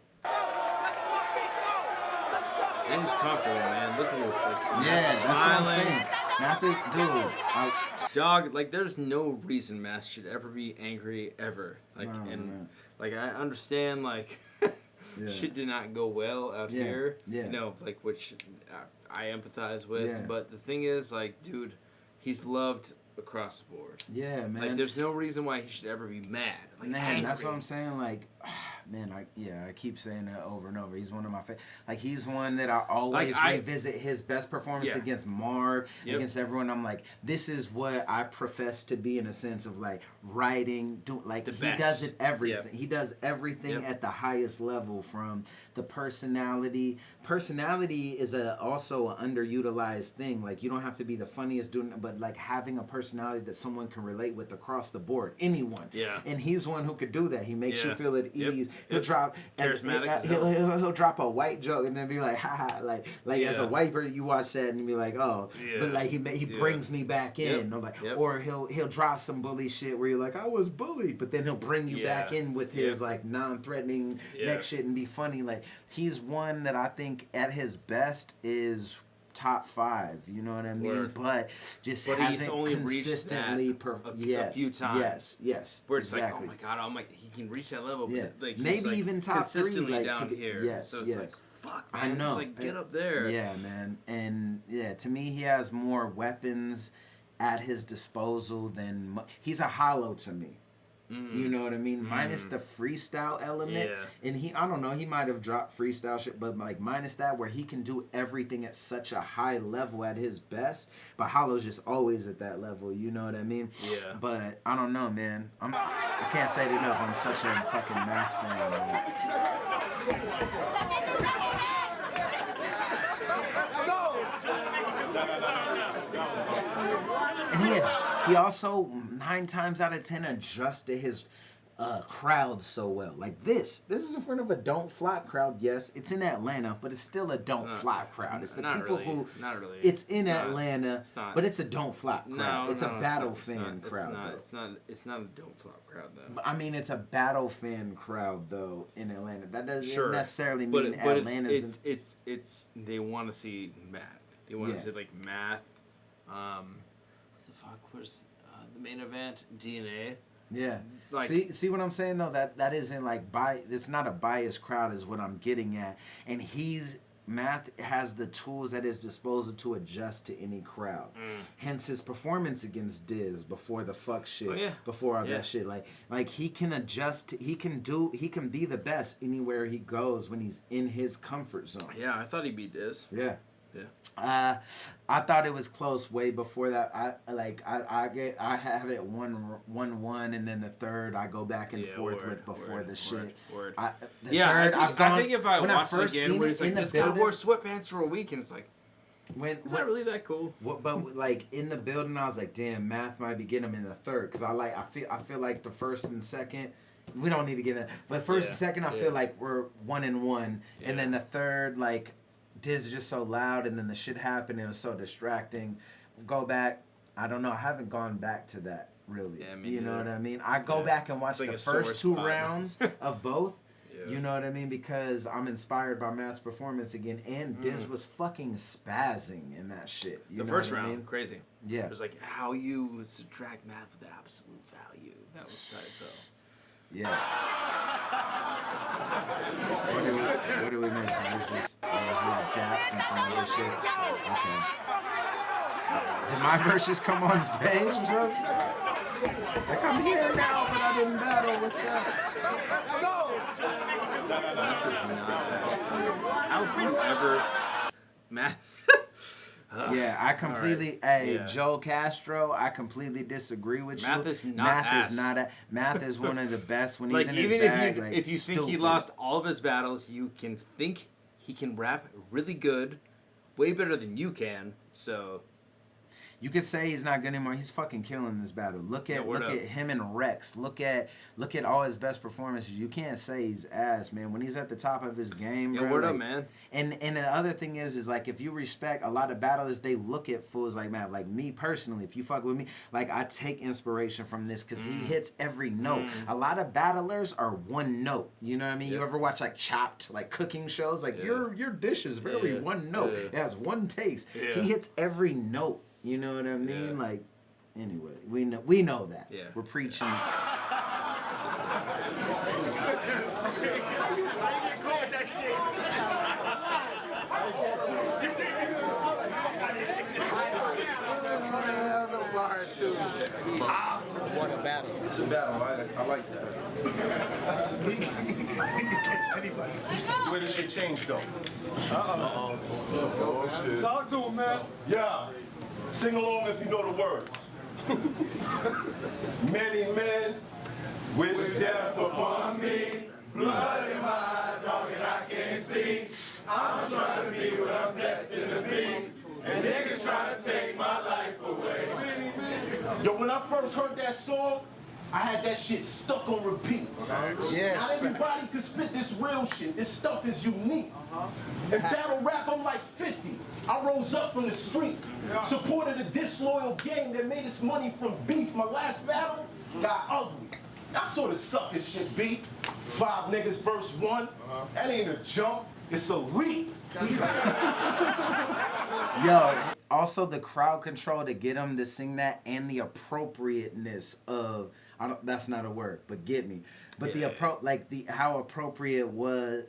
And he's comfortable, man. Look at this. Like, that's smiling. what I'm saying. Matt is, dude. Dog, like, there's no reason Matt should ever be angry ever. Like, like, I understand, like, shit did not go well out here. Yeah. You know, like, which I empathize with. Yeah. But the thing is, like, dude, he's loved across the board. Yeah, man. Like, there's no reason why he should ever be mad. Like, Man, angry. that's what I'm saying. Like, man, I keep saying that over and over. He's one of my favorite. Like, he's one that I always revisit his best performance against Marv, against everyone. I'm like, this is what I profess to be in a sense of like writing, like he does it everything. He does everything at the highest level, from the personality. Personality is also an underutilized thing. Like, you don't have to be the funniest dude, but like having a personality that someone can relate with across the board, anyone. Yeah. And he's one who could do that. He makes you feel at ease. He'll drop Charismatic. He'll drop a white joke and then be like, ha ha, like as a white person you watch that and be like, oh, but like he brings me back in. Or like, or he'll drop some bully shit where you're like, I was bullied, but then he'll bring you back in with his like non-threatening next shit and be funny. Like, he's one that I think at his best is top 5, you know what I mean? Word. But just But hasn't he's only consistently reached that a few times. Yes. Where it's like, oh my god, he can reach that level. Yeah. But like, he's Maybe like even top 3, consistently like down here. Yes, so it's like, fuck, man. I know. Just like, get up there. Yeah, man. And to me, he has more weapons at his disposal than he's a hollow to me. You know what I mean? Minus the freestyle element. Yeah. And I don't know, he might have dropped freestyle shit, but like minus that, where he can do everything at such a high level at his best. But Hollow's just always at that level, you know what I mean? Yeah. But I don't know, man. I can't say it enough. I'm such a fucking Math fan, man. And he also 9 times out of 10 adjusts to his crowd so well. Like this is in front of a Don't Flop crowd. Yes, it's in Atlanta, but it's still a Don't Flop crowd. It's the people who. Not really. It's in Atlanta, but it's a Don't Flop crowd. No, it's a battle fan crowd. It's not a Don't Flop crowd though. I mean, it's a battle fan crowd though in Atlanta. That doesn't necessarily mean but Atlanta's. It's they want to see Math. They want to see like Math. What the fuck was the main event? DNA. Yeah. Like, see what I'm saying though? That isn't like it's not a biased crowd is what I'm getting at. And Math has the tools at his disposal to adjust to any crowd. Hence his performance against Diz before the fuck shit. Before all that shit. Like he can adjust he can be the best anywhere he goes when he's in his comfort zone. Yeah, I thought he beat Diz. Yeah. Yeah. I thought it was close way before that. I have it 1-1, and then the third I go back and forth with before the shit. I think if I watched it again, where it's like, this guy wore sweatpants for a week, and it's like, is that really that cool? But like in the building, I was like, damn, Math might be getting him in the third, because I feel like the first and second. We don't need to get in, but first and second, I feel like we're 1-1, and then the third, like. Diz is just so loud, and then the shit happened. It was so distracting. Go back. I don't know. I haven't gone back to that really. Yeah, you know what I mean? I go back and watch like the a first 2 rounds of both. Yeah. You know what I mean? Because I'm inspired by Matt's performance again, and Diz was fucking spazzing in that shit. You The know first what I round, mean? crazy. Yeah. It was like how you subtract Math with absolute value. That was tight. So. Yeah. What do we miss? Was this just daps and some other shit? Okay. Did my verses come on stage or something? Like, I'm here now, but I didn't battle. What's up? Math is not that. How can you ever... Math... Yeah, I completely. Joe Castro, I completely disagree with you. Math is not. Math is one of the best when like, he's in his even bag. if you think he lost all of his battles, you can think he can rap really good, way better than you can. So. you could say he's not good anymore. He's fucking killing this battle. Look at him and Rex. Look at all his best performances. You can't say he's ass, man. When he's at the top of his game, Yeah, bro, word like, up, man. And the other thing is like if you respect a lot of battlers, they look at fools like, man, like me personally, if you fuck with me, like I take inspiration from this because he hits every note. A lot of battlers are one note. You know what I mean? You ever watch like Chopped, like cooking shows? Like your dish is very one note. It has one taste. He hits every note. You know what I mean? Like, anyway, we know that. Yeah. We're preaching. What a battle. It's a battle. I like that. He can catch anybody. So where this shit change though? Oh shit. Talk to him, man. Yeah. Sing along if you know the words. Many men wish death upon me. Blood in my eyes, dog, and I can't see. I'm trying to be what I'm destined to be. And niggas trying to take my life away. Yo, when I first heard that song, I had that shit stuck on repeat. Yeah. Not everybody could spit this real shit. This stuff is unique. In battle rap, I'm like 50. I rose up from the street, supported a disloyal gang that made its money from beef. My last battle got ugly. That sort of sucker shit beat. 5 niggas verse 1. That ain't a jump, it's a leap. Yo, also the crowd control to get him to sing that and the appropriateness of that's not a word, but get me. But how appropriate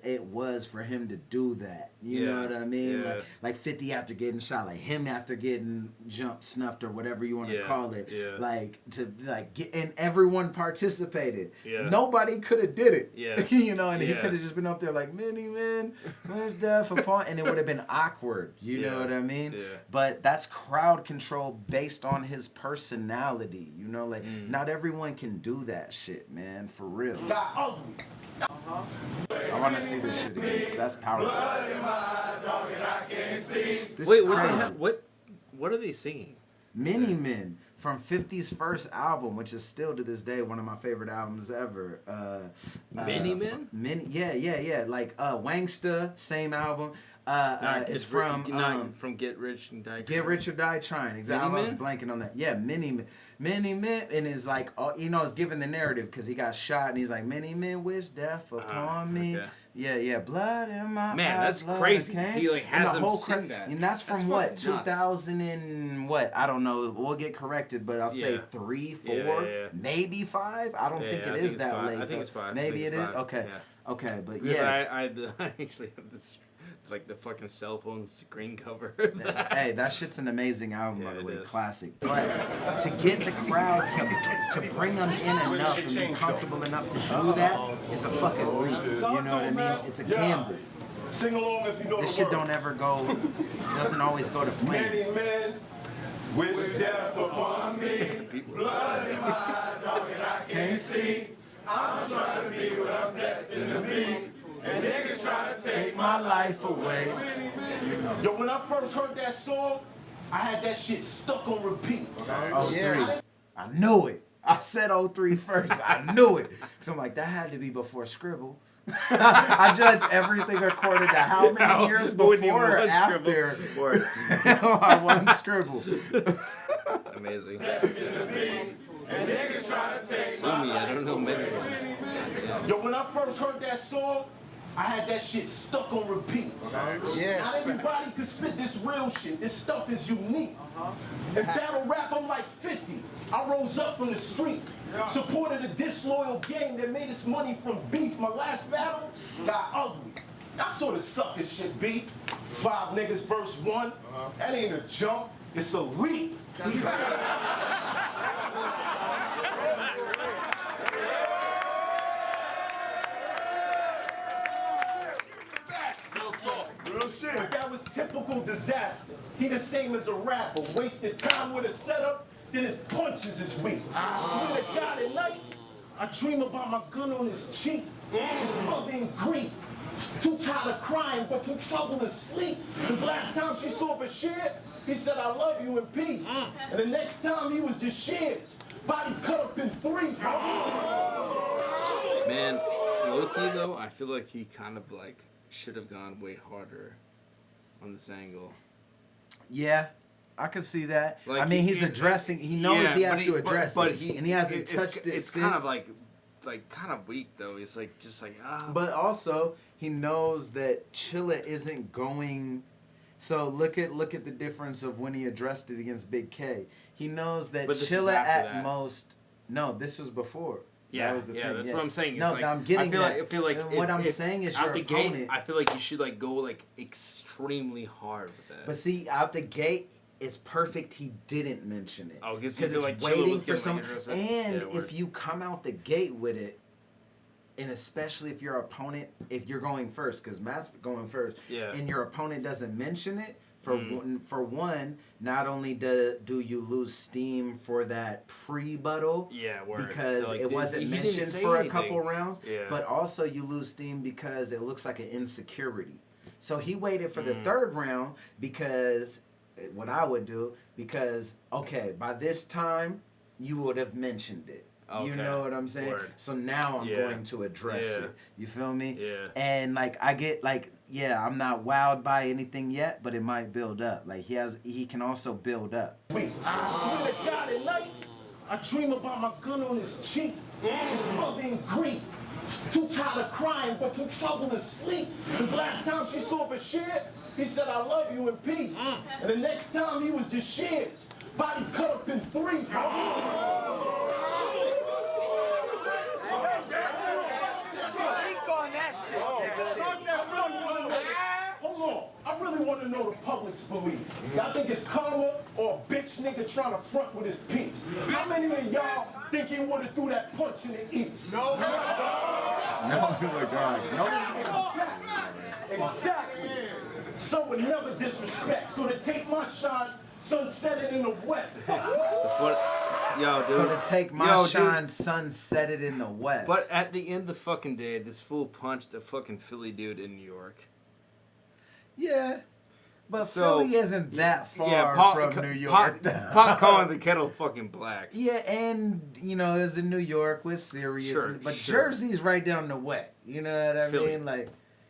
it was for him to do that. You know what I mean? Yeah. Like 50 after getting shot, like him after getting jumped, snuffed, or whatever you want to call it. Yeah. Like to get, and everyone participated. Yeah. Nobody could have did it. Yeah. You know, and he could have just been up there like, many men, where's death upon, and it would have been awkward. You know what I mean? Yeah. But that's crowd control based on his personality. You know, like not everyone can do that shit, man, for real. Got ugly. I want to see this shit again, because that's powerful. Blood in my eyes, dog, and I can't see. This Wait, is what the crazy. hell? What are they singing? Many Men from 50's first album, which is still to this day one of my favorite albums ever. Many Men? Yeah. Like Wangsta, same album. It's from Get Rich and Die Trying. Get Rich or Die Trying. Exactly. Many I was Men? blanking on that. Yeah, Many Men, and it's like, it's giving the narrative because he got shot and he's like, many men wish death upon me. Okay. Yeah, blood in my eyes. That's blood crazy. came. He, like, has And the them whole sing that. And that's from That's what, fucking nuts. 2000 and what? I don't know. We'll get corrected, but I'll say Yeah. 3, 4, Yeah. maybe 5. I don't think it is that late. I think it's 5. Maybe it is? 5. Okay. Yeah. Okay, but Because yeah. I actually have this, like the fucking cell phone screen cover. Hey, that shit's an amazing album, by Yeah, the it way, is. classic. But to get the crowd to bring them in enough and be comfortable enough to do that is a fucking leap. You know what I mean? It's a gamble. Sing along if you know This the shit words. don't ever go, doesn't always go to plan. Many men wish death upon me. Blood in my eyes, dog, and I can't see. I'm trying to be what I'm destined to be. And niggas trying to take My life away. Yo, when I first heard that song, I had that shit stuck on repeat. 03. I knew it. I said 03 first. I knew it. So I'm like, that had to be before Scribble. I judge everything according to how many years before or after I won Scribble. Amazing. And niggas trying to take Some I don't know many. Yo, when I first heard that song, I had that shit stuck on repeat. Not everybody could spit this real shit. This stuff is unique. In battle rap, I'm like 50. I rose up from the street, supported a disloyal gang that made its money from beef. My last battle got ugly. That sort of sucker shit beat. 5 niggas verse 1. That ain't a jump, it's a leap. Real shit. But that was typical disaster. He the same as a rapper. Wasted time with a setup, then his punches is weak. I swear to God, at night, I dream about my gun on his cheek. His mother in grief. Too tired of crying, but too troubled to sleep. Cause last time she saw Bashir, he said, I love you in peace. And the next time he was just shears. Bodies cut up in threes. Man, low-key though, I feel like he kind of like should have gone way harder on this angle. Yeah, I could see that. Like, I mean, he's addressing. He knows he has to address but it, he, and he hasn't touched it It's since. kind of like kind of weak though. He's like just like ah. But also, he knows that Chilla isn't going. So look at the difference of when he addressed it against Big K. He knows that But this Chilla was after at that. most. No, this was before. Yeah, that was the thing. that's what I'm saying. It's No, like, I'm getting that. I feel like what I'm saying is out your the opponent. gate, I feel like you should like go like extremely hard with that. But see, out the gate, it's perfect he didn't mention it. Oh, because it's like Chilla waiting was for gonna, some. like, address it. And Yeah, if you come out the gate with it, and especially if your opponent, if you're going first, because Matt's going first, Yeah. and your opponent doesn't mention it, for one, not only do you lose steam for that pre-buttal, Yeah, word. because Like, it wasn't he didn't mentioned say for anything. a couple rounds, Yeah. but also you lose steam because it looks like an insecurity. So he waited for the third round because, what I would do, because, okay, by this time, you would have mentioned it. You Okay. know what I'm saying? Word. So now I'm Yeah. going to address Yeah. it. You feel me? Yeah. And like I get like, yeah, I'm not wowed by anything yet, but it might build up. Like he can also build up. Wait, I swear to God at night, I dream about my gun on his cheek. His mother in grief. Too tired of crying, but too troubled to sleep. Cause last time she saw Bashir, he said, I love you in peace. And the next time he was just shears. Bodies cut up in threes. Hold on. I really want to know the public's belief. Y'all think it's karma or a bitch nigga trying to front with his peeps? How many of y'all think he would have threw that punch in the east? No. No, my God. No. Exactly. Son would never disrespect. So to take my shine, son set it in the west. What? Yo, dude. So to take my Dude. shine, sun set it in the west. But at the end of the fucking day, this fool punched a fucking Philly dude in New York. yeah. But So, Philly isn't that far yeah, from New York. Pot calling the kettle fucking black. Yeah, and you know, it's in New York with serious, Sure, but sure. Jersey's right down the way. You know what I Philly. mean? Like,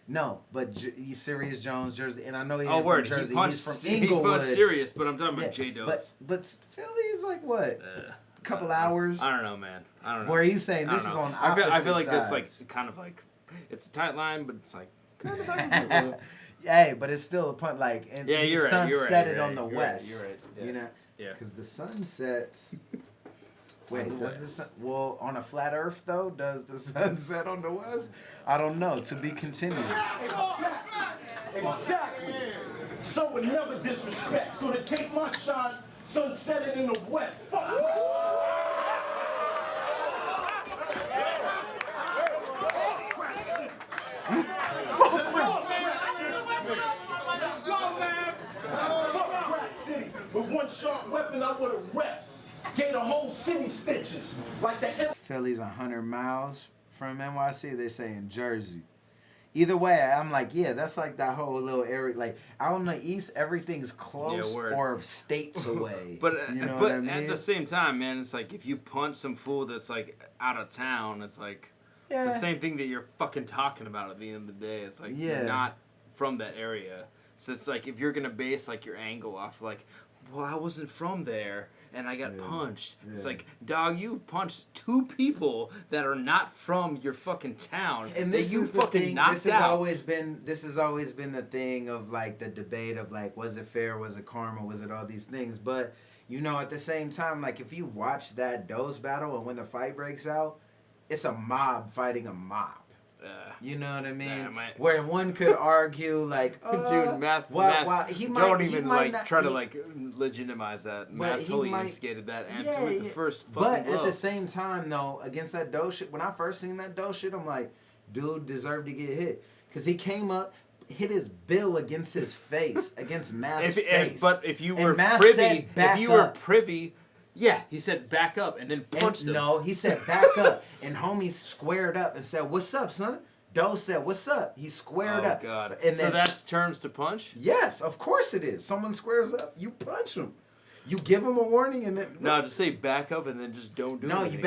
no, but Sirius Jones, Jersey, and I know he's Oh, word. from Jersey. He punched, He's from he Inglewood. punched serious, but I'm talking Yeah, about J Dubs. but Philly's like what? A couple hours. I don't know, man. I don't know. Where he's saying I this don't is know. on I feel opposite like that's sides. like kind of like it's a tight line, but it's like kind of like Hey, but it's still a punt. Like, and Yeah, the you're right, sun you're right, set you're it right, on the you're right, west. you're right, yeah. You know, Yeah. because the sun sets. Wait, the does west. the sun? Well, on a flat Earth though, does the sun set on the west? I don't know. To be continued. Exactly. Son would never disrespect. So to take my shine, son set it in the west. Fuck. Fuck Crack City. With one sharp weapon, I would have wrecked. Gave the whole city stitches. Like the Philly's 100 miles from NYC. They say in Jersey. Either way, I'm like, yeah, that's like that whole little area. Like out on the east, everything's close word. or states away. But you know but what I mean? at the same time, man, it's like if you punch some fool that's like out of town, it's like yeah. the same thing that you're fucking talking about at the end of the day. It's like Yeah. you're not from that area. So it's like if you're gonna base like your angle off like, well, I wasn't from there and I got punched. It's Yeah. like, dog, you punched two people that are not from your fucking town And that this you is the fucking thing. knocked This has out. always been the thing of like the debate of like, was it fair? Was it karma? Was it all these things? But you know, at the same time, like if you watch that Doe's battle and when the fight breaks out, it's a mob fighting a mob. You know what I mean? Yeah, Where one could argue like, Dude, math, he don't might, even he might like not, try to he- like legitimize that. But Matt he totally might- instigated that and Yeah, threw it the yeah. first But fucking at blow. the same time, though, against that Doe shit, when I first seen that Doe shit, I'm like, dude deserved to get hit. Because he came up, hit his bill against his face, against Math's face. But if you were And Math privy, said, "Back if you were up." privy, yeah, he said back up and then And punched him. no, he said back up. And homie squared up and said, what's up, son? Doe said, "What's up?" He squared up. Oh God! And so then, that's terms to punch. yes, of course it is. Someone squares up, you punch them. You give him a warning, and then No, just say back up and then just don't do anything.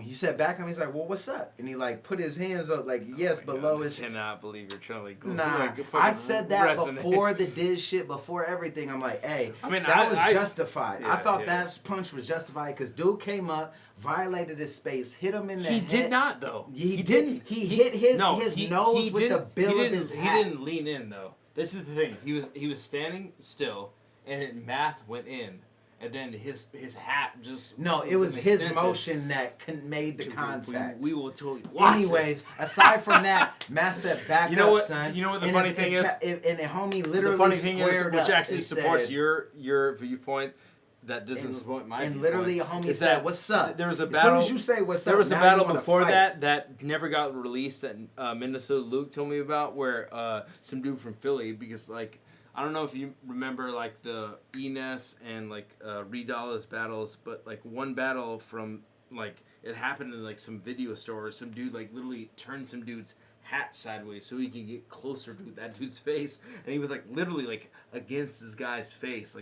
you said back up. He's like, "Well, what's up?" And he like put his hands up, like yes, below his. I cannot believe you're trying to like. Nah, like, I said that resonate. before the Diz shit, before everything. I'm like, hey, I mean, that I- was I- justified. yeah, I thought yeah. that punch was justified because dude came up, violated his space, hit him in the He head. did not though. He didn't. He hit his nose with the bill of his hat. He didn't lean in though. This is the thing. He was standing still, and Math went in, and then his hat just. No, it was his extension. motion that made the contact. We will totally. Watch Anyways, this. aside from that, Matt said back You know up, what- son. you know what the And funny if- thing if is? Ca- and the homie literally The funny thing is, squared which up actually and supports said, your viewpoint, that doesn't support my and viewpoint. literally a homie is said, that "What's up?" There was a As battle. soon as you say "What's there up," was a now you battle wanna before fight. that never got released that Minnesota Luke told me about, where some dude from Philly, because like I don't know if you remember like the Enes and like Redala's battles, but like one battle from like it happened in like some video store. Some dude like literally turned some dude's hat sideways so he could get closer to that dude's face, and he was like literally like against this guy's face,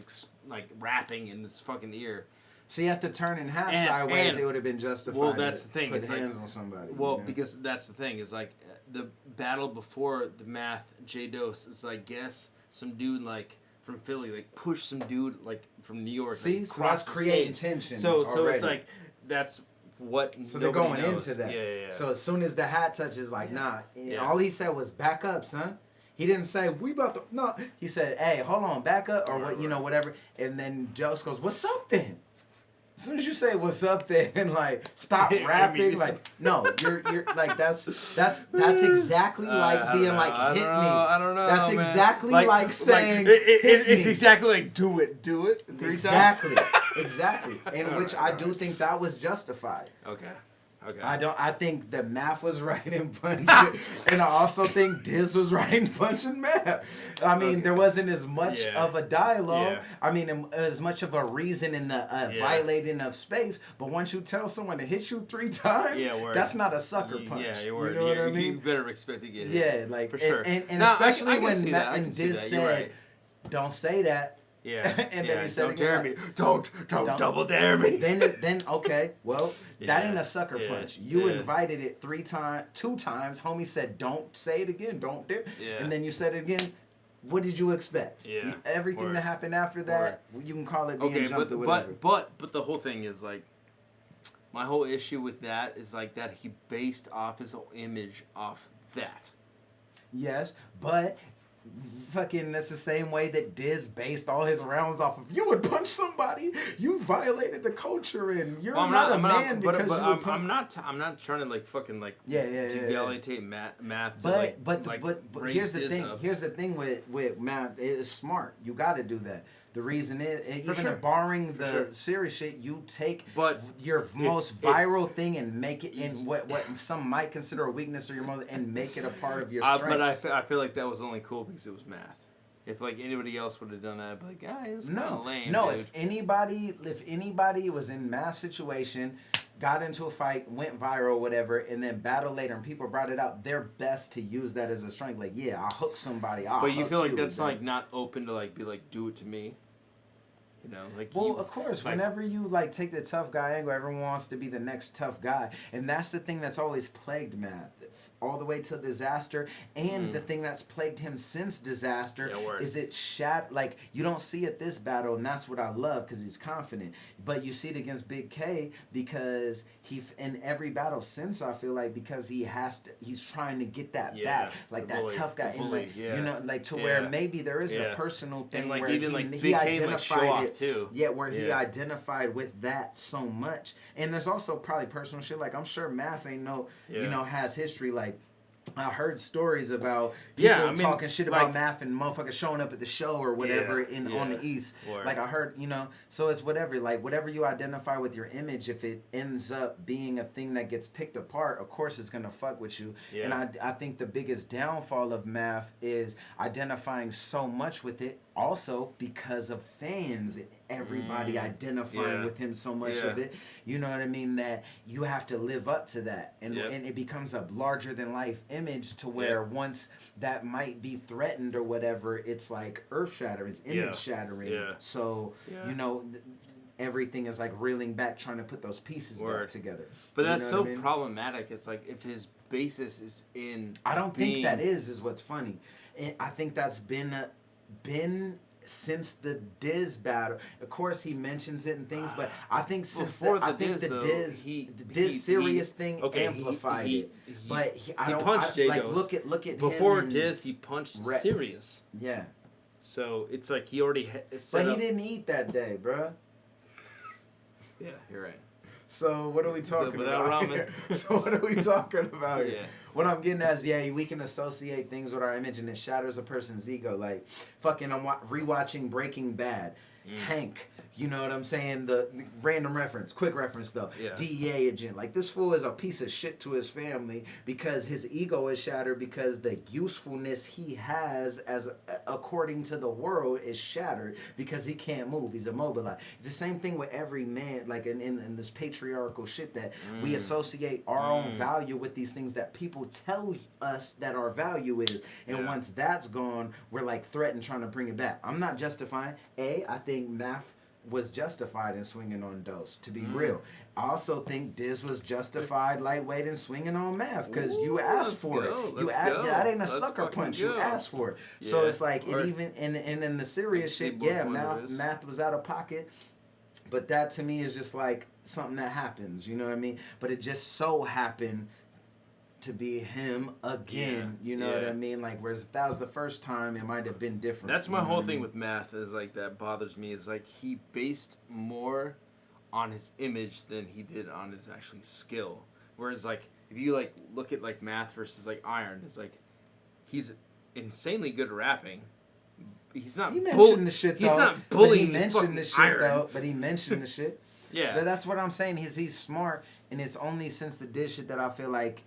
like rapping in his fucking ear. See, at the turning hat And- sideways, and- it would have been justified. Well, that's to the thing. Put It's hands like, on somebody. well, you know? because that's the thing. Is like the battle before the Math J Dose. It's like guess some dude like from Philly like pushed some dude like from New York. See, like, so across that's the creating stage. tension So it's already. like that's what. So they're nobody going knows. into that. Yeah. So as soon as the hat touches, like, nah. And Yeah. all he said was, "Back up, son." He didn't say, "We about to." No, he said, "Hey, hold on, back up," or what, you know, whatever. And then Jost goes, "What's up then?" As soon as you say "What's up then," and like stop I mean, rapping, it's- like no, you're like that's exactly like I being don't like know. hit me. I don't know. That's man. exactly like saying it's me. exactly like do it three Exactly, times. exactly. In which I do think that was justified. Okay. I think that Math was right in punching, and I also think Diz was right in punching Math. I mean, there wasn't as much Yeah. of a dialogue. Yeah. I mean, as much of a reason in the violating of space. But once you tell someone to hit you 3 times, Yeah, word. that's not a sucker punch. Yeah, you you're know what I You mean? better expect to get hit. Yeah, like for sure. and No, especially I can when see Matt that. I and can see Diz that. You're said, right. "Don't say that." Yeah. And yeah. then he said, "Don't again, dare like, me. Don't double dare me." Then okay, well, that Yeah, ain't a sucker yeah, punch. You yeah. invited it 2 times. Homie said, "Don't say it again. Don't dare." Yeah. And then you said it again. What did you expect? Yeah. Everything Word. that happened after that, you can call it being Okay, jumped or whatever. but the whole thing is like, my whole issue with that is like that he based off his whole image off that. Yes, but fucking that's the same way that Diz based all his rounds off of. You would punch somebody. You violated the culture, and you're Well, not a man because but you would punch. I'm not trying to like fucking like Yeah. devalidate math. But here's the thing. Here's the thing with Matt. It's smart. You got to do that. The reason is, even sure. barring the sure. serious shit, you take But your most viral thing and make it in what some might consider a weakness or your most, and make it a part of your strengths. But I feel like that was only cool because it was math. If like anybody else would have done that, I'd be like, it's kind of lame. No, dude. if anybody was in Math's situation, got into a fight, went viral, whatever, and then battled later, and people brought it up, they're best to use that as a strength. Like, yeah, I'll hook somebody. But you feel like that's like not open to like be like do it to me. You know, like well, of course, like, whenever you like take the tough guy angle, everyone wants to be the next tough guy, and that's the thing that's always plagued Math, all the way to disaster, and the thing that's plagued him since disaster is it like you don't see it this battle, and that's what I love because he's confident, but you see it against Big K because in every battle since, I feel like, because he's trying to get that back, like that bully, tough guy, and bully, like you know, like to where maybe there is a personal thing and like where even like he Big K identified like show off it. too. Yeah, where he identified with that so much. And there's also probably personal shit. Like, I'm sure Math ain't has history. Like, I heard stories about people talking shit about Math and motherfuckers showing up at the show or whatever on the East. Word. Like, I heard, so it's whatever. Like, whatever you identify with your image, if it ends up being a thing that gets picked apart, of course it's going to fuck with you. Yeah. And I think the biggest downfall of Math is identifying so much with it also because of fans, everybody identifying with him so much of it, you know what I mean, that you have to live up to that, and it becomes a larger than life image to where once that might be threatened or whatever, it's like earth shattering, it's image shattering. So you know, everything is like reeling back, trying to put those pieces back together. But that's so problematic. It's like if his basis is in I don't think that is what's funny. And I think that's been since the Diz battle. Of course, he mentions it and things, but I think since the Diz serious thing amplified it. But I don't punched like look at before him Diz. He punched Serious. Yeah. So it's like he already. But he didn't eat that day, bruh. Yeah, you're right. So what are we talking about here? So what are we talking about here? What I'm getting at is, we can associate things with our image, and it shatters a person's ego. Like, fucking, I'm rewatching Breaking Bad. Hank, you know what I'm saying? The random reference, quick reference though. DEA agent. Like, this fool is a piece of shit to his family because his ego is shattered, because the usefulness he has as according to the world is shattered because he can't move. He's immobilized. It's the same thing with every man, like in this patriarchal shit that we associate our own value with these things that people tell us that our value is. And once that's gone, we're like threatened trying to bring it back. I'm not justifying. I think Math was justified in swinging on Dose, to be real. I also think Diz was justified lightweight in swinging on Math, because you asked for it. That ain't a sucker punch. You asked for it. So it's like, it even, and then the serious shit, Math was out of pocket. But that to me is just like something that happens, you know what I mean? But it just so happened to be him again, you know what I mean? Like, whereas if that was the first time, it might have been different. That's my whole thing with Math, is like, that bothers me, is like he based more on his image than he did on his actually skill. Whereas like, if you like look at like Math versus like Iron, it's like he's insanely good at rapping. He's not. He mentioned the shit though. He's not bullying. He mentioned the shit Iron. though. But he mentioned the shit. Yeah. But that's what I'm saying. He's smart, and it's only since the Diz shit that I feel like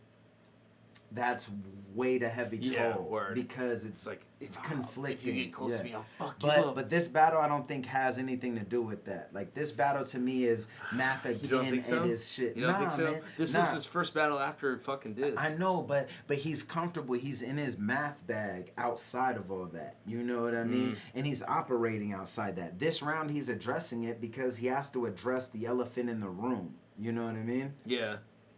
that's way to heavy toll, because it's like conflicting. If you get close to me, I'll fuck you up. But this battle, I don't think has anything to do with that. Like, this battle to me is Math again and his shit. You don't think so? Man, this was his first battle after fucking Diz. I know, but he's comfortable. He's in his Math bag outside of all that. You know what I mean? And he's operating outside that. This round, he's addressing it because he has to address the elephant in the room. You know what I mean? Yeah.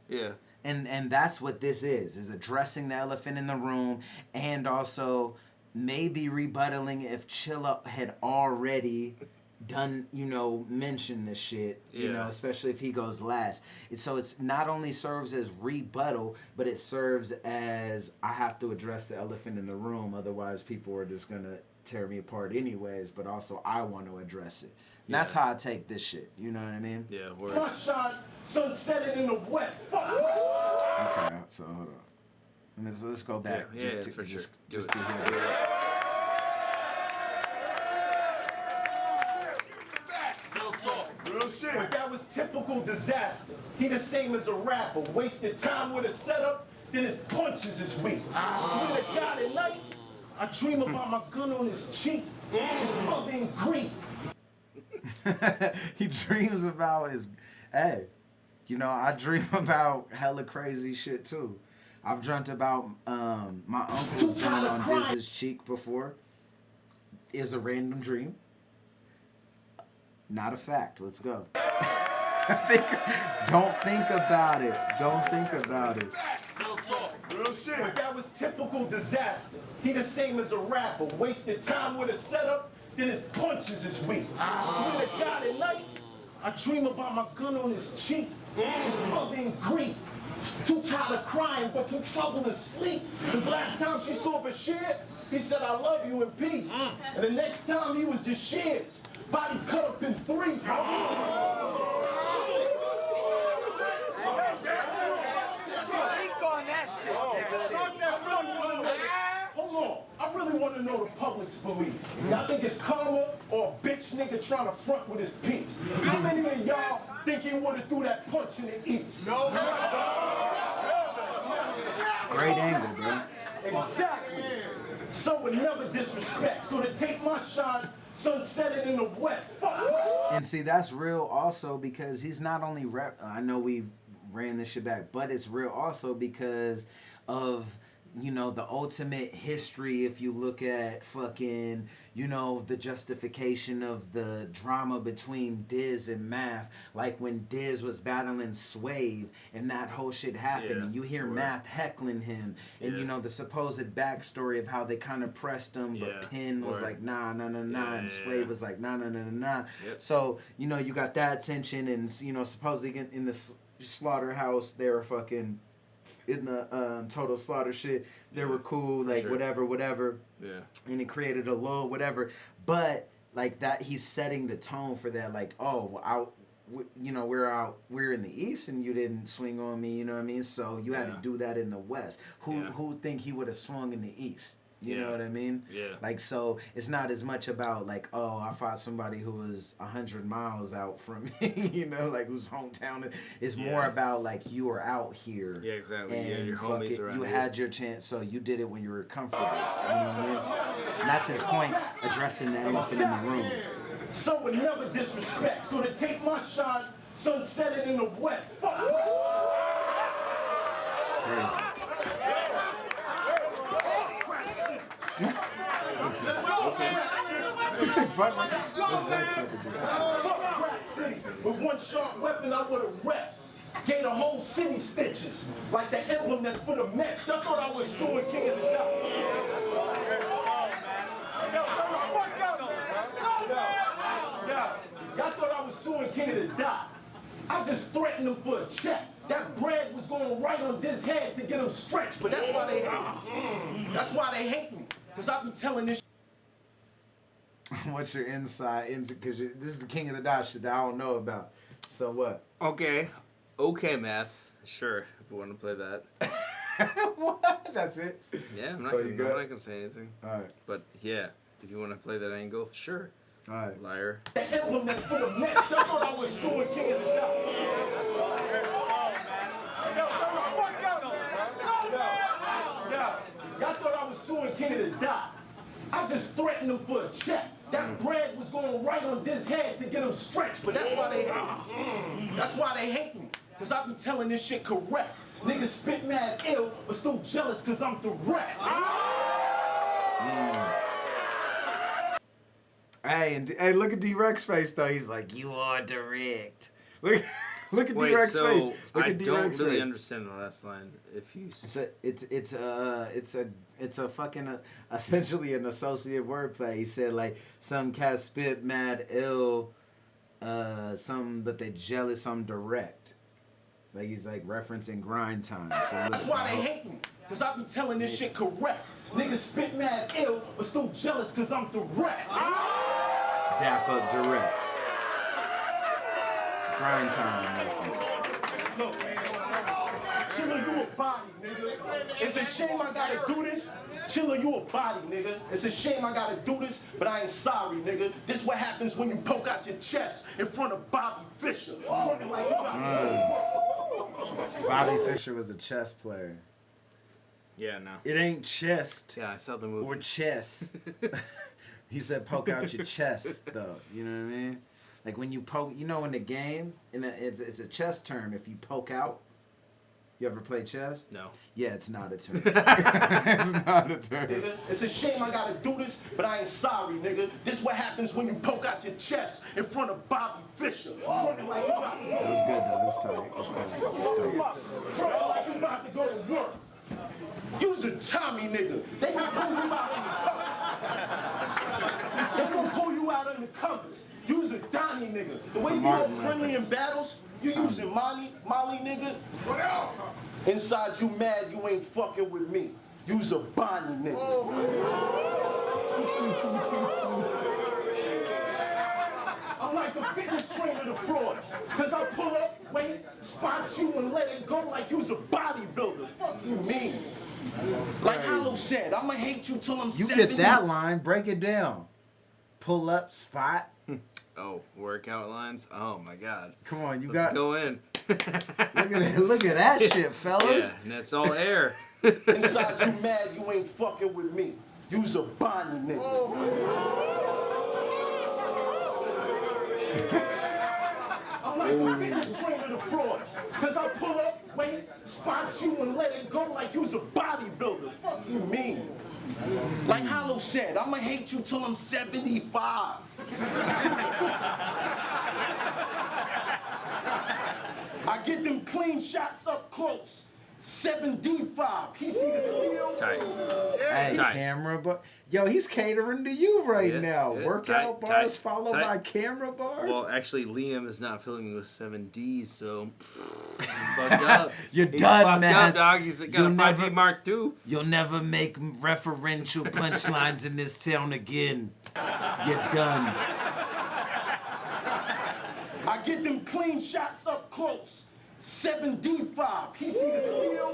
Yeah. And that's what this is addressing the elephant in the room, and also maybe rebuttaling if Chilla had already done, mentioned the shit, especially if he goes last. So it's not only serves as rebuttal, but it serves as, I have to address the elephant in the room, otherwise people are just going to tear me apart anyways, but also I want to address it. That's how I take this shit. You know what I mean? Yeah. My shine, sunsetting in the west. Fuck. Okay, so hold on. Let's go back. Just to hear this. Real shit. But that was typical disaster. He the same as a rapper. Wasted time with a setup, then his punches is weak. I swear to God, at night, I dream about my gun on his cheek. His mother in grief. He dreams about his. Hey, I dream about hella crazy shit too. I've dreamt about my uncle's gun on Diz's cheek before. Is a random dream. Not a fact. Let's go. Don't think about it. Don't think about it. Real shit. But that was typical disaster. He the same as a rapper. Wasted time with a setup, then his punches is weak. I swear to God, at night, I dream about my gun on his cheek. His mother in grief. Too tired of crying, but too troubled to sleep. The last time she saw Bashir, he said, I love you in peace. And the next time he was just shears. Bodies cut up in three. Hold on. I really want to know the public's belief. Y'all think it's karma or a bitch nigga trying to front with his peeps? How many of y'all think he would have threw that punch in the east? No. Great angle, bro. Exactly. Sun would never disrespect. So to take my shine, sun set it in the west. Fuck. And see, that's real also because he's not only I know we ran this shit back, but it's real also because of, you know, the ultimate history. If you look at fucking, you know, the justification of the drama between Diz and Math, like when Diz was battling Swave and that whole shit happened, and you hear Math heckling him, and you know the supposed backstory of how they kind of pressed him, but Penn was like nah, and Swave was like nah. So you know you got that tension, and you know supposedly in the slaughterhouse they were fucking in the total slaughter shit. They were cool, like whatever. Yeah. And it created a lull, whatever. But like that, he's setting the tone for that. Like, oh, you know, we're in the East, and you didn't swing on me. You know what I mean? So you had to do that in the West. Who think he would have swung in the East? You know what I mean? Yeah. Like, so it's not as much about like, oh, I fought somebody who was 100 miles out from me, you know, like whose hometown. It's more about like you are out here. Yeah, exactly. And your homies around. You had your chance, so you did it when you were comfortable. You know what I mean? And that's his point, addressing the elephant in the room. Sun would never disrespect. So to take my shine, sun set it in the west. Fuck. Crazy. He's like, fuck Crack City. With one sharp weapon, I would have wrecked. Gave the whole city stitches. Like the emblem that's for the Mets. I thought I was suing King of the Dot. Y'all thought I was suing King of the Dot. I just threatened him for a check. That bread was going right on this head to get him stretched, but that's why they hate me. That's why they hate me. Because I be telling this. What's your inside? Because this is the King of the Dot shit that I don't know about. So what? Okay, Math. Sure, if you want to play that. What? That's it? Yeah, I'm not going to say anything. All right. But yeah, if you want to play that angle, sure. All right. Liar. The emblem that's for the Mets. I thought I was suing King of the Dot. Y'all thought I was suing King of the Dot. I just threatened him for a check. That bread was going right on this head to get him stretched, but that's why they hate me. That's why they hate me. Because I be telling this shit correct. Niggas spit mad ill, but still jealous because I'm direct. Hey, look at D-Rec's face, though. He's like, you are direct. Look at D-Rec's face. Look I at don't really understand the last line. If you, it's a fucking essentially an associative wordplay. He said like some cats spit mad ill, some but they jealous, some direct. Like he's like referencing grind time. So that's why they hate me, cause I be telling this shit correct. Niggas spit mad ill, but still jealous cause I'm direct. Dap up direct. Grind time. Look, Chilla, you a body, nigga. It's a shame I gotta do this. Chilla, you a body, nigga. It's a shame I gotta do this, but I ain't sorry, nigga. This what happens when you poke out your chest in front of Bobby Fischer. Bobby Fischer was a chess player. Yeah, no. It ain't chest. Yeah, I saw the movie. Or chess. He said poke out your chest, though. You know what I mean? Like when you poke, you know, in the game, it's a chess term. If you poke out, you ever play chess? No. Yeah, it's not a term. It's not a term. Nigga, it's a shame I gotta do this, but I ain't sorry, nigga. This what happens when you poke out your chest in front of Bobby Fischer. That was good, though. It's tight. It's tight. Front like you about to go to work. You's a Tommy nigga. They gonna pull you out undercover. They gonna pull you out undercovers. You's a Donnie nigga. The way you be all friendly in battles, you using Molly nigga. What else? Inside you mad you ain't fucking with me. You's a Bonnie nigga. I'm like a fitness trainer to frauds. Cause I pull up, wait, spot you and let it go like you's a bodybuilder. Fuck you mean? Like Hollow said, I'ma hate you till I'm 70. You get that line, break it down. Pull up, spot. Oh, workout lines? Oh my god. Come on, Let's go in. Look at that shit, fellas. Yeah, and that's all air. Inside you mad you ain't fucking with me. You's a Bonnie nigga. I'm like, look at this train of the frauds. Cause I pull up, wait, spot you and let it go like you's a bodybuilder. Fuck you mean? Like Hollow said, I'ma hate you till I'm 75. I get them clean shots up close. 7D5. He see the steel. Tight. Hey, Tight. camera bar. Yo, he's catering to you right Yeah, now. yeah. Workout Tight, bars tight, followed tight. by camera bars. Well, actually, Liam is not filming with 7Ds, so fucked up. You're He's done, fucked man. up, dog. He's got You'll a 5D never- Mark II. You'll never make referential punchlines in this town again. You're done. I get them clean shots up close. 7D5. He see the steel.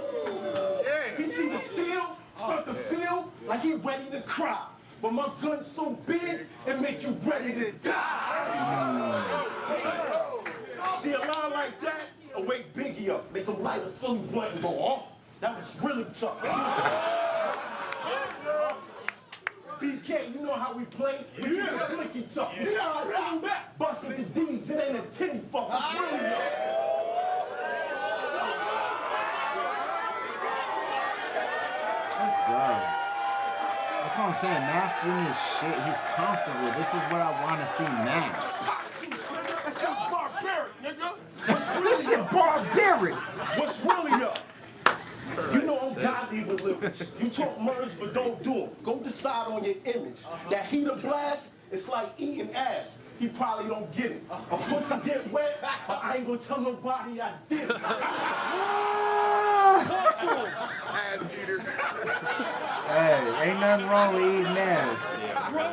He see the steel. Start to feel like he ready to cry. But my gun's so big, it make you ready to die. See a line like that, it'll wake Biggie up. Make him light a Philly blunt and go, oh, that was really tough. BK, you know how we play? We keep it clicky tough. You slide back, busting the D's. It ain't a titty fuck. It's really up. Let's go. That's what I'm saying. Math's in his shit. He's comfortable. This is what I want to see now. That shit barbaric, nigga. This shit barbaric. What's really up? You know I'm godly with lyrics. You talk murders, but don't do them. Go decide on your image. That heater blast, it's like eating ass. He probably don't get it. A pussy get wet, but I ain't gonna tell nobody I did it. Hey, ain't nothing wrong with eating ass.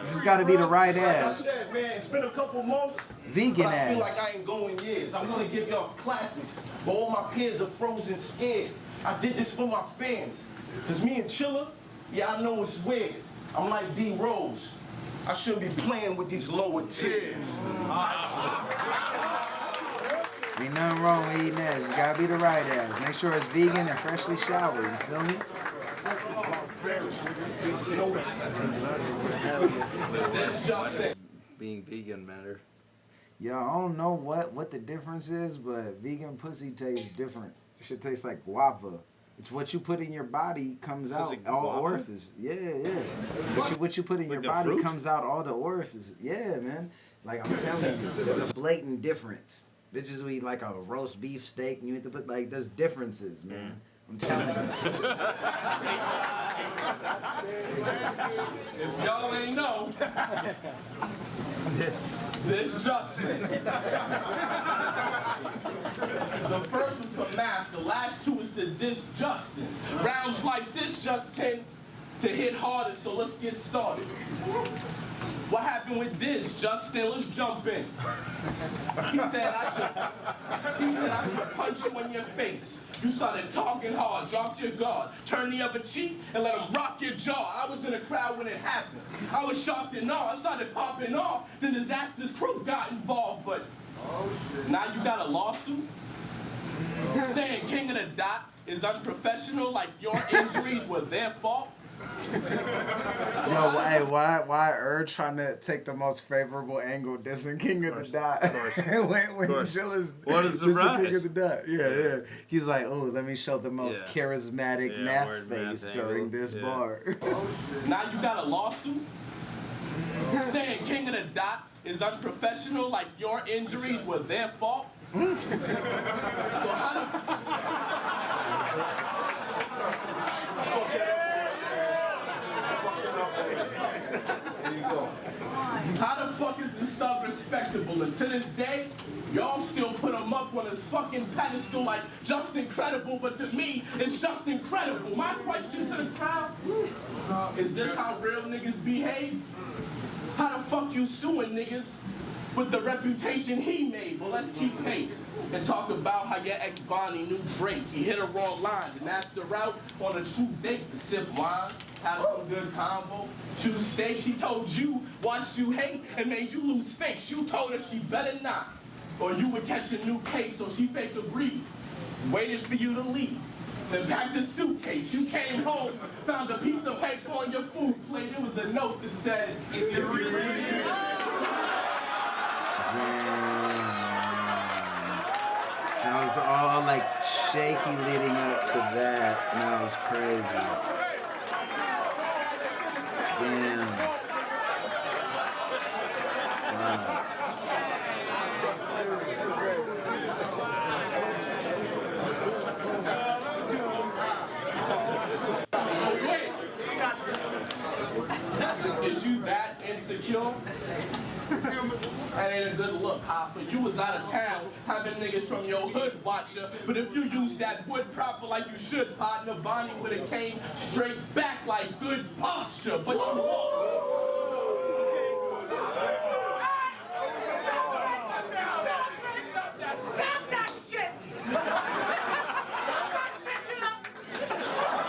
This has got to be the right Like I ass. said, man, it's been a couple months. Vegan but I feel ass. like I ain't going years. I'm gonna give y'all classics, but all my peers are frozen scared. I did this for my fans. Cause me and Chilla, yeah, I know it's weird. I'm like D Rose. I shouldn't be playing with these lower tiers. Ain't nothing wrong with eating ass. It's got to be the right ass. Make sure it's vegan and freshly showered. You feel me? Being vegan matter. Yo, I don't know what the difference is, but vegan pussy tastes different. It should taste like guava. It's what you put in your body comes out like all guava? orifices. Yeah. What you put in your the body fruit? comes out all the orifices. Yeah, man. Like I'm telling you, there's a blatant difference. Bitches will eat like a roast beef steak, and you have to put like there's differences, man. I'm telling you. If y'all ain't know, this Justin. The first was for math, the last two is to diss Justin. Rounds like this, Justin, to hit harder, so let's get started. What happened with this, Justin? Let's jump in. He said I should punch you in your face. You started talking hard, dropped your guard, turned the other cheek, and let him rock your jaw. I was in the crowd when it happened. I was shocked and awe. I started popping off. The disaster's crew got involved, but now you got a lawsuit? Saying King of the Dot is unprofessional, like your injuries were their fault? Yo, hey, why Urge trying to take the most favorable angle dissing King of the Dot? when Chilla's What a dissing King surprise. of the Dot. Yeah. He's like, oh, let me show the most Yeah. charismatic Yeah, math word face math during angle. this Yeah. bar. Now you got a lawsuit? Saying King of the Dot is unprofessional, like your injuries were their fault? So how the fuck is this stuff respectable? And to this day, y'all still put him up on his fucking pedestal like just incredible, but to me, it's just incredible. My question to the crowd, is this how real niggas behave? How the fuck you suing niggas with the reputation he made? Well, let's keep pace and talk about how your ex Bonnie knew Drake. He hit a wrong line and asked her out on a true date to sip wine, have some good convo, choose steak. She told you, watched you hate, and made you lose face. You told her she better not, or you would catch a new case, so she faked agreed. Waited for you to leave. Then packed a suitcase. You came home, found a piece of paper on your food plate. way, there was a note that said, if you really That was all like shaky leading up to that, and that was crazy. Damn. Wow. Is you that insecure? That ain't a good look, HOFFA. You was out of town, having niggas from your hood watch ya. But if you use that wood proper like you should, partner, Bonnie would've came straight back like good posture. But you Stop that shit! Stop that shit, CHILLA!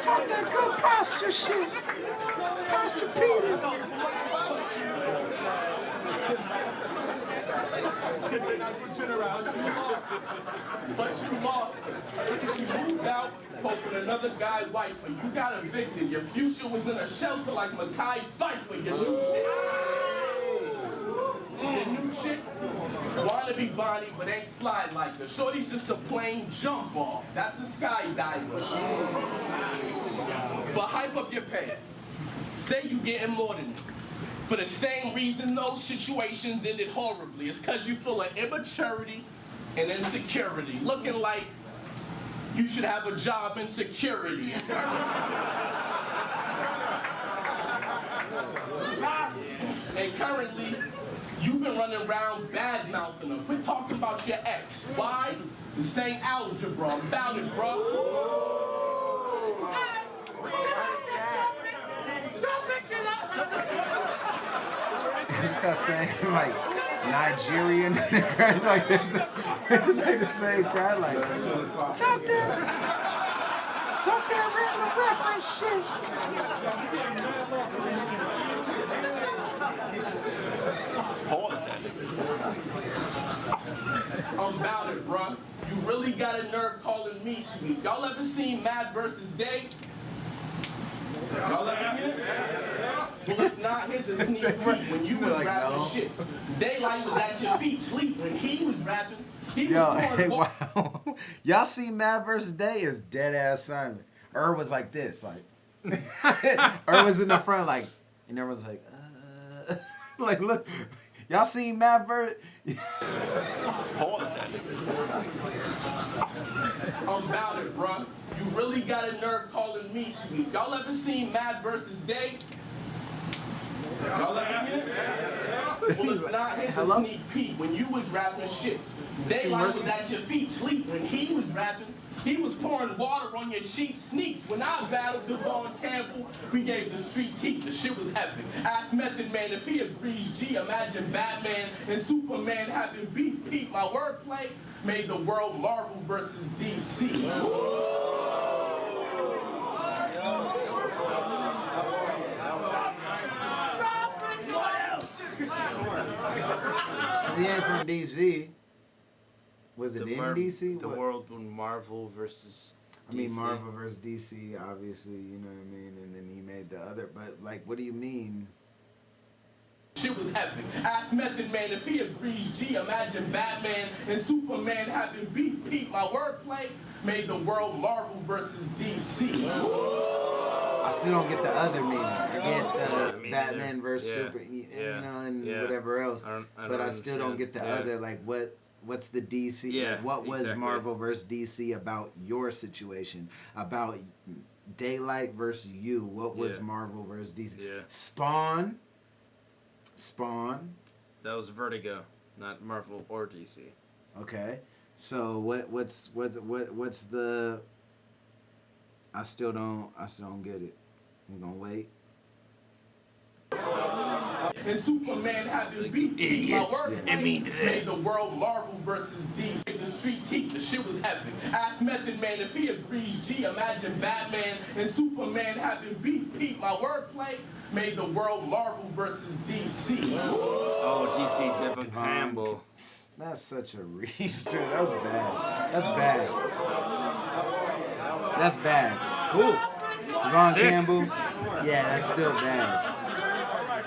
Talk that good posture shit. Posture Peter. But you lost. You moved out, hoping another guy wife her. You got evicted. Your future was in a shelter like Mackay Pfeiffer. Your new shit. Your new chick wanna be Bonnie, but ain't fly like her. Shorty's just a plain jump off. That's a skydiver. But hype up your pay. Say you getting more than it. For the same reason those situations ended horribly. It's cause you full of immaturity and insecurity. Looking like you should have a job in security. And currently, you've been running around bad-mouthing her. Quit talking about your ex. Why? This ain't algebra. I'm about it, bro. Stop it, CHILLA! Is that same like Nigerian? It's like this. It's like the same guy. Like talk that random reference shit. I'm about it, bruh. You really got a nerve calling me sweet. Y'all ever seen Mad vs. Day? Y'all ever seen it? Well, if not, here's a sneak peek when you was Like, rapping no. shit. Daylight was at your feet sleep when he was rapping. He was Yo, pouring hey, water. wow. Y'all see Mad vs. Day is dead ass silent. Was like this, like was in the front, like, and everyone's like, like look. Y'all seen Mad vs. I'm about it, bruh. You really got a nerve calling me sweet. Y'all ever seen Mad vs. Day? Y'all ever seen it? Well, it's not, here's a sneak peek when you was rapping shit. Daylight was at your feet sleep when he was rapping. He was pouring water on your cheap sneaks. When I battled Devon Campbell, we gave the streets heat. The shit was epic. Ask Method Man if he agrees, G. Imagine Batman and Superman having beef. Pete, my wordplay made the world Marvel versus DC. He ain't from DC. Was it in DC? The What? world when Marvel versus DC. I mean, Marvel versus DC, obviously, you know what I mean? And then he made the other, but like, what do you mean? Shit was epic. Ask Method Man if he agrees, G. Imagine Batman and Superman having beef. Pete, my wordplay made the world Marvel versus DC. I still don't get the other meaning. I get the Me Batman neither. versus Yeah. Super, you Yeah. know, and Yeah. whatever else. I don't But I still don't get the understand. other, like, what's the DC? Yeah, like, what was exactly. Marvel versus DC about your situation? About Daylight versus you? What was Yeah. Marvel versus DC? Yeah. Spawn. That was Vertigo, not Marvel or DC. Okay. So what's the? I still don't get it. I'm gonna wait. And Superman having beef. Pete, my wordplay made the world Marvel versus DC. The streets heat. The shit was epic. Ask Method Man if he agrees, G. Imagine Batman and Superman having beef. Pete, my wordplay made the world Marvel versus DC. Oh, DC Devon Campbell. That's such a reach, dude. That's bad. That's bad. That's bad. Cool. Devon Sick. Campbell. Yeah, that's still bad.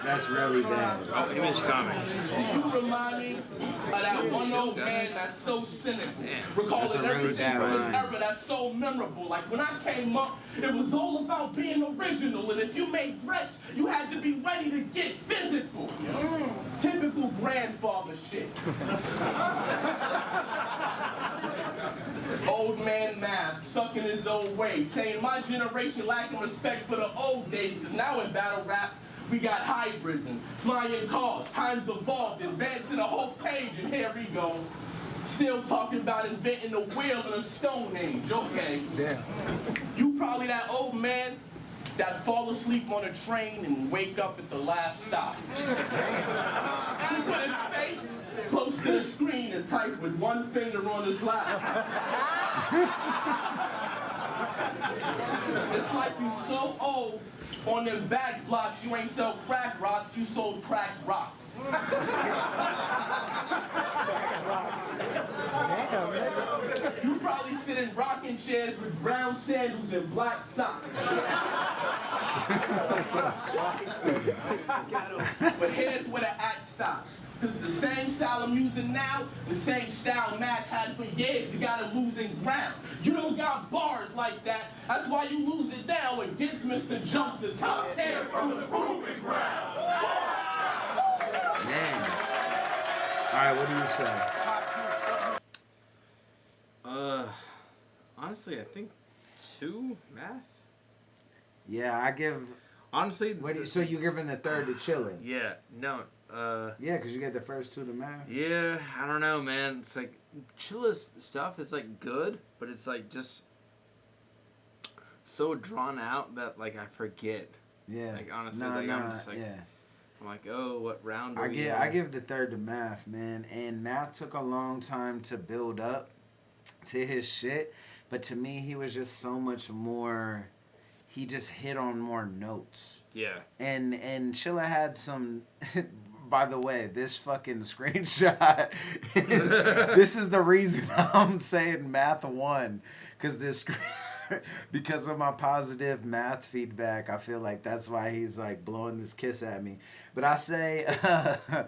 That's really bad. Oh, Image Comics. Do you remind me of that one old man that's so cynical? That's Recalling a really everything bad from his line. era that's so memorable. Like when I came up, it was all about being original. And if you made threats, you had to be ready to get physical. Typical grandfather shit. Old man Mav, stuck in his old ways, saying my generation lacking respect for the old days, because now in battle rap, we got hybrids and flying cars, times evolved, advancing a whole page, and here we go. Still talking about inventing the wheel in a stone age, okay. Damn. You probably that old man that fall asleep on a train and wake up at the last stop. He put his face close to the screen and type with one finger on his lap. It's like you so old, on them back blocks, you ain't sell crack rocks, you sold cracked rocks. You probably sit in rocking chairs with brown sandals and black socks. But here's where the act stops. Because the same style I'm using now, the same style Mac had for years, you got him losing ground. You don't got bars like that. That's why you lose it now when Gets Mr. Jump the top 10 from the proving ground. Man. All right, what do you say? Honestly, I think 2 math. Yeah, I give. Honestly, So you're giving the third to Chilling? yeah, no, Yeah, because you get the first 2 to Math. yeah, I don't know, man. It's like Chilla's stuff is like good, but it's like just so drawn out that like I forget. Yeah. Like honestly, I'm just like, yeah. I'm like, oh, what round? Are I we give in? I give the third to Math, man, and Math took a long time to build up to his shit, but to me he was just so much more. He just hit on more notes. Yeah. And Chilla had some. By the way, this fucking screenshot this is the reason I'm saying Math won, because of my positive math feedback. I feel like that's why he's like blowing this kiss at me. But I say, I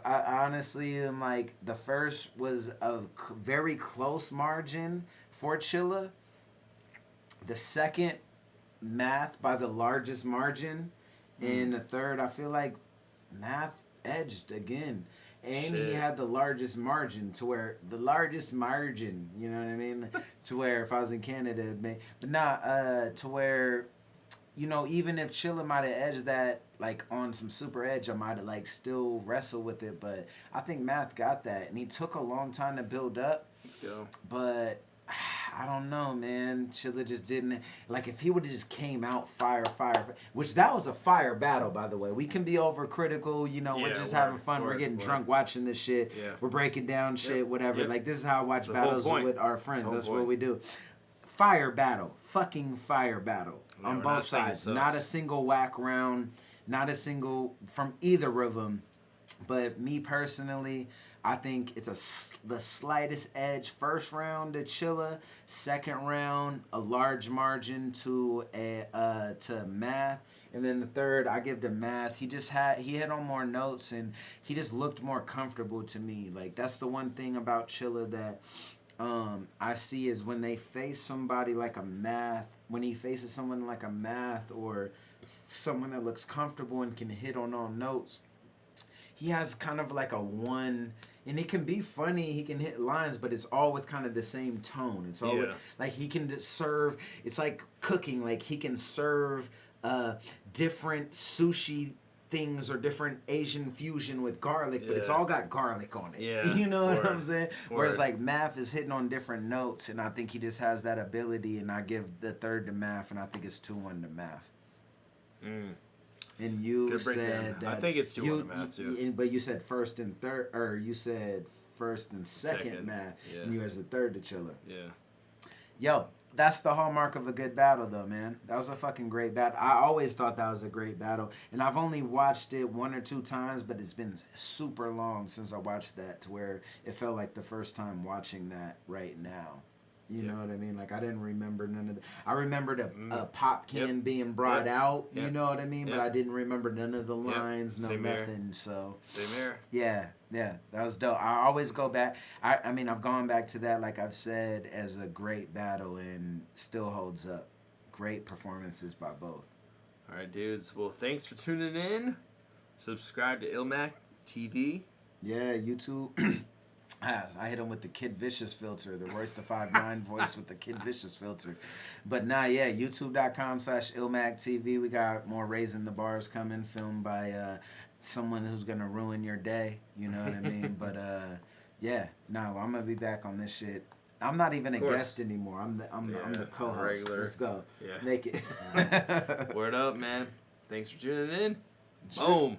honestly am like, the first was a very close margin for Chilla. The second, Math by the largest margin. And the third, I feel like Math edged again. And he had the largest margin, you know what I mean? To where if I was in Canada, it'd be, but not to where, you know, even if Chilla might have edged that, like on some super edge, I might have like still wrestled with it. But I think Math got that, and he took a long time to build up. Let's go. But I don't know, man. Chilla just didn't. Like, if he would have just came out fire, which that was a fire battle, by the way. We can be overcritical, you know, we're just having fun. We're getting drunk watching this shit. Yeah. We're breaking down shit, whatever. Like, this is how I watch battles with our friends. That's what we do. Fire battle. Fucking fire battle. Yeah, on both sides. Not a single whack round. Not a single from either of them. But me personally, I think it's the slightest edge first round to Chilla, second round a large margin to Math, and then the third I give to Math. He hit on more notes and he just looked more comfortable to me. Like, that's the one thing about Chilla that I see is when they face somebody like a Math, when he faces someone like a Math or someone that looks comfortable and can hit on all notes, he has kind of like a one, and it can be funny, he can hit lines, but it's all with kind of the same tone. It's all with, like, he can just serve, it's like cooking, like he can serve different sushi things or different Asian fusion with garlic, but it's all got garlic on it. Yeah. You know what I'm saying? Whereas like Math is hitting on different notes, and I think he just has that ability, and I give the third to Math, and I think it's 2-1 to Math. And you said that I think it's 2-1 to Math too. But you said first and third, or you said first and second Math, and you as the third to Chilla. Yeah. Yo, that's the hallmark of a good battle, though, man. That was a fucking great battle. I always thought that was a great battle, and I've only watched it 1 or 2 times, but it's been super long since I watched that to where it felt like the first time watching that right now. You know what I mean? Like, I didn't remember none of the... I remembered a pop can being brought out, you know what I mean? But I didn't remember none of the lines, no nothing, so... Same here. Yeah, that was dope. I always go back. I mean, I've gone back to that, like I've said, as a great battle and still holds up. Great performances by both. All right, dudes. Well, thanks for tuning in. Subscribe to Illmac TV. Yeah, YouTube... I hit him with the Kid Vicious filter, the Royce da 5'9" voice with the Kid Vicious filter. But yeah, youtube.com/IllmacTV. We got more Raising the Bars coming, filmed by someone who's going to ruin your day. You know what I mean? But I'm going to be back on this shit. I'm not even a guest anymore. I'm the co-host. Regular. Let's go. Yeah. Make it. Word up, man. Thanks for tuning in. Boom.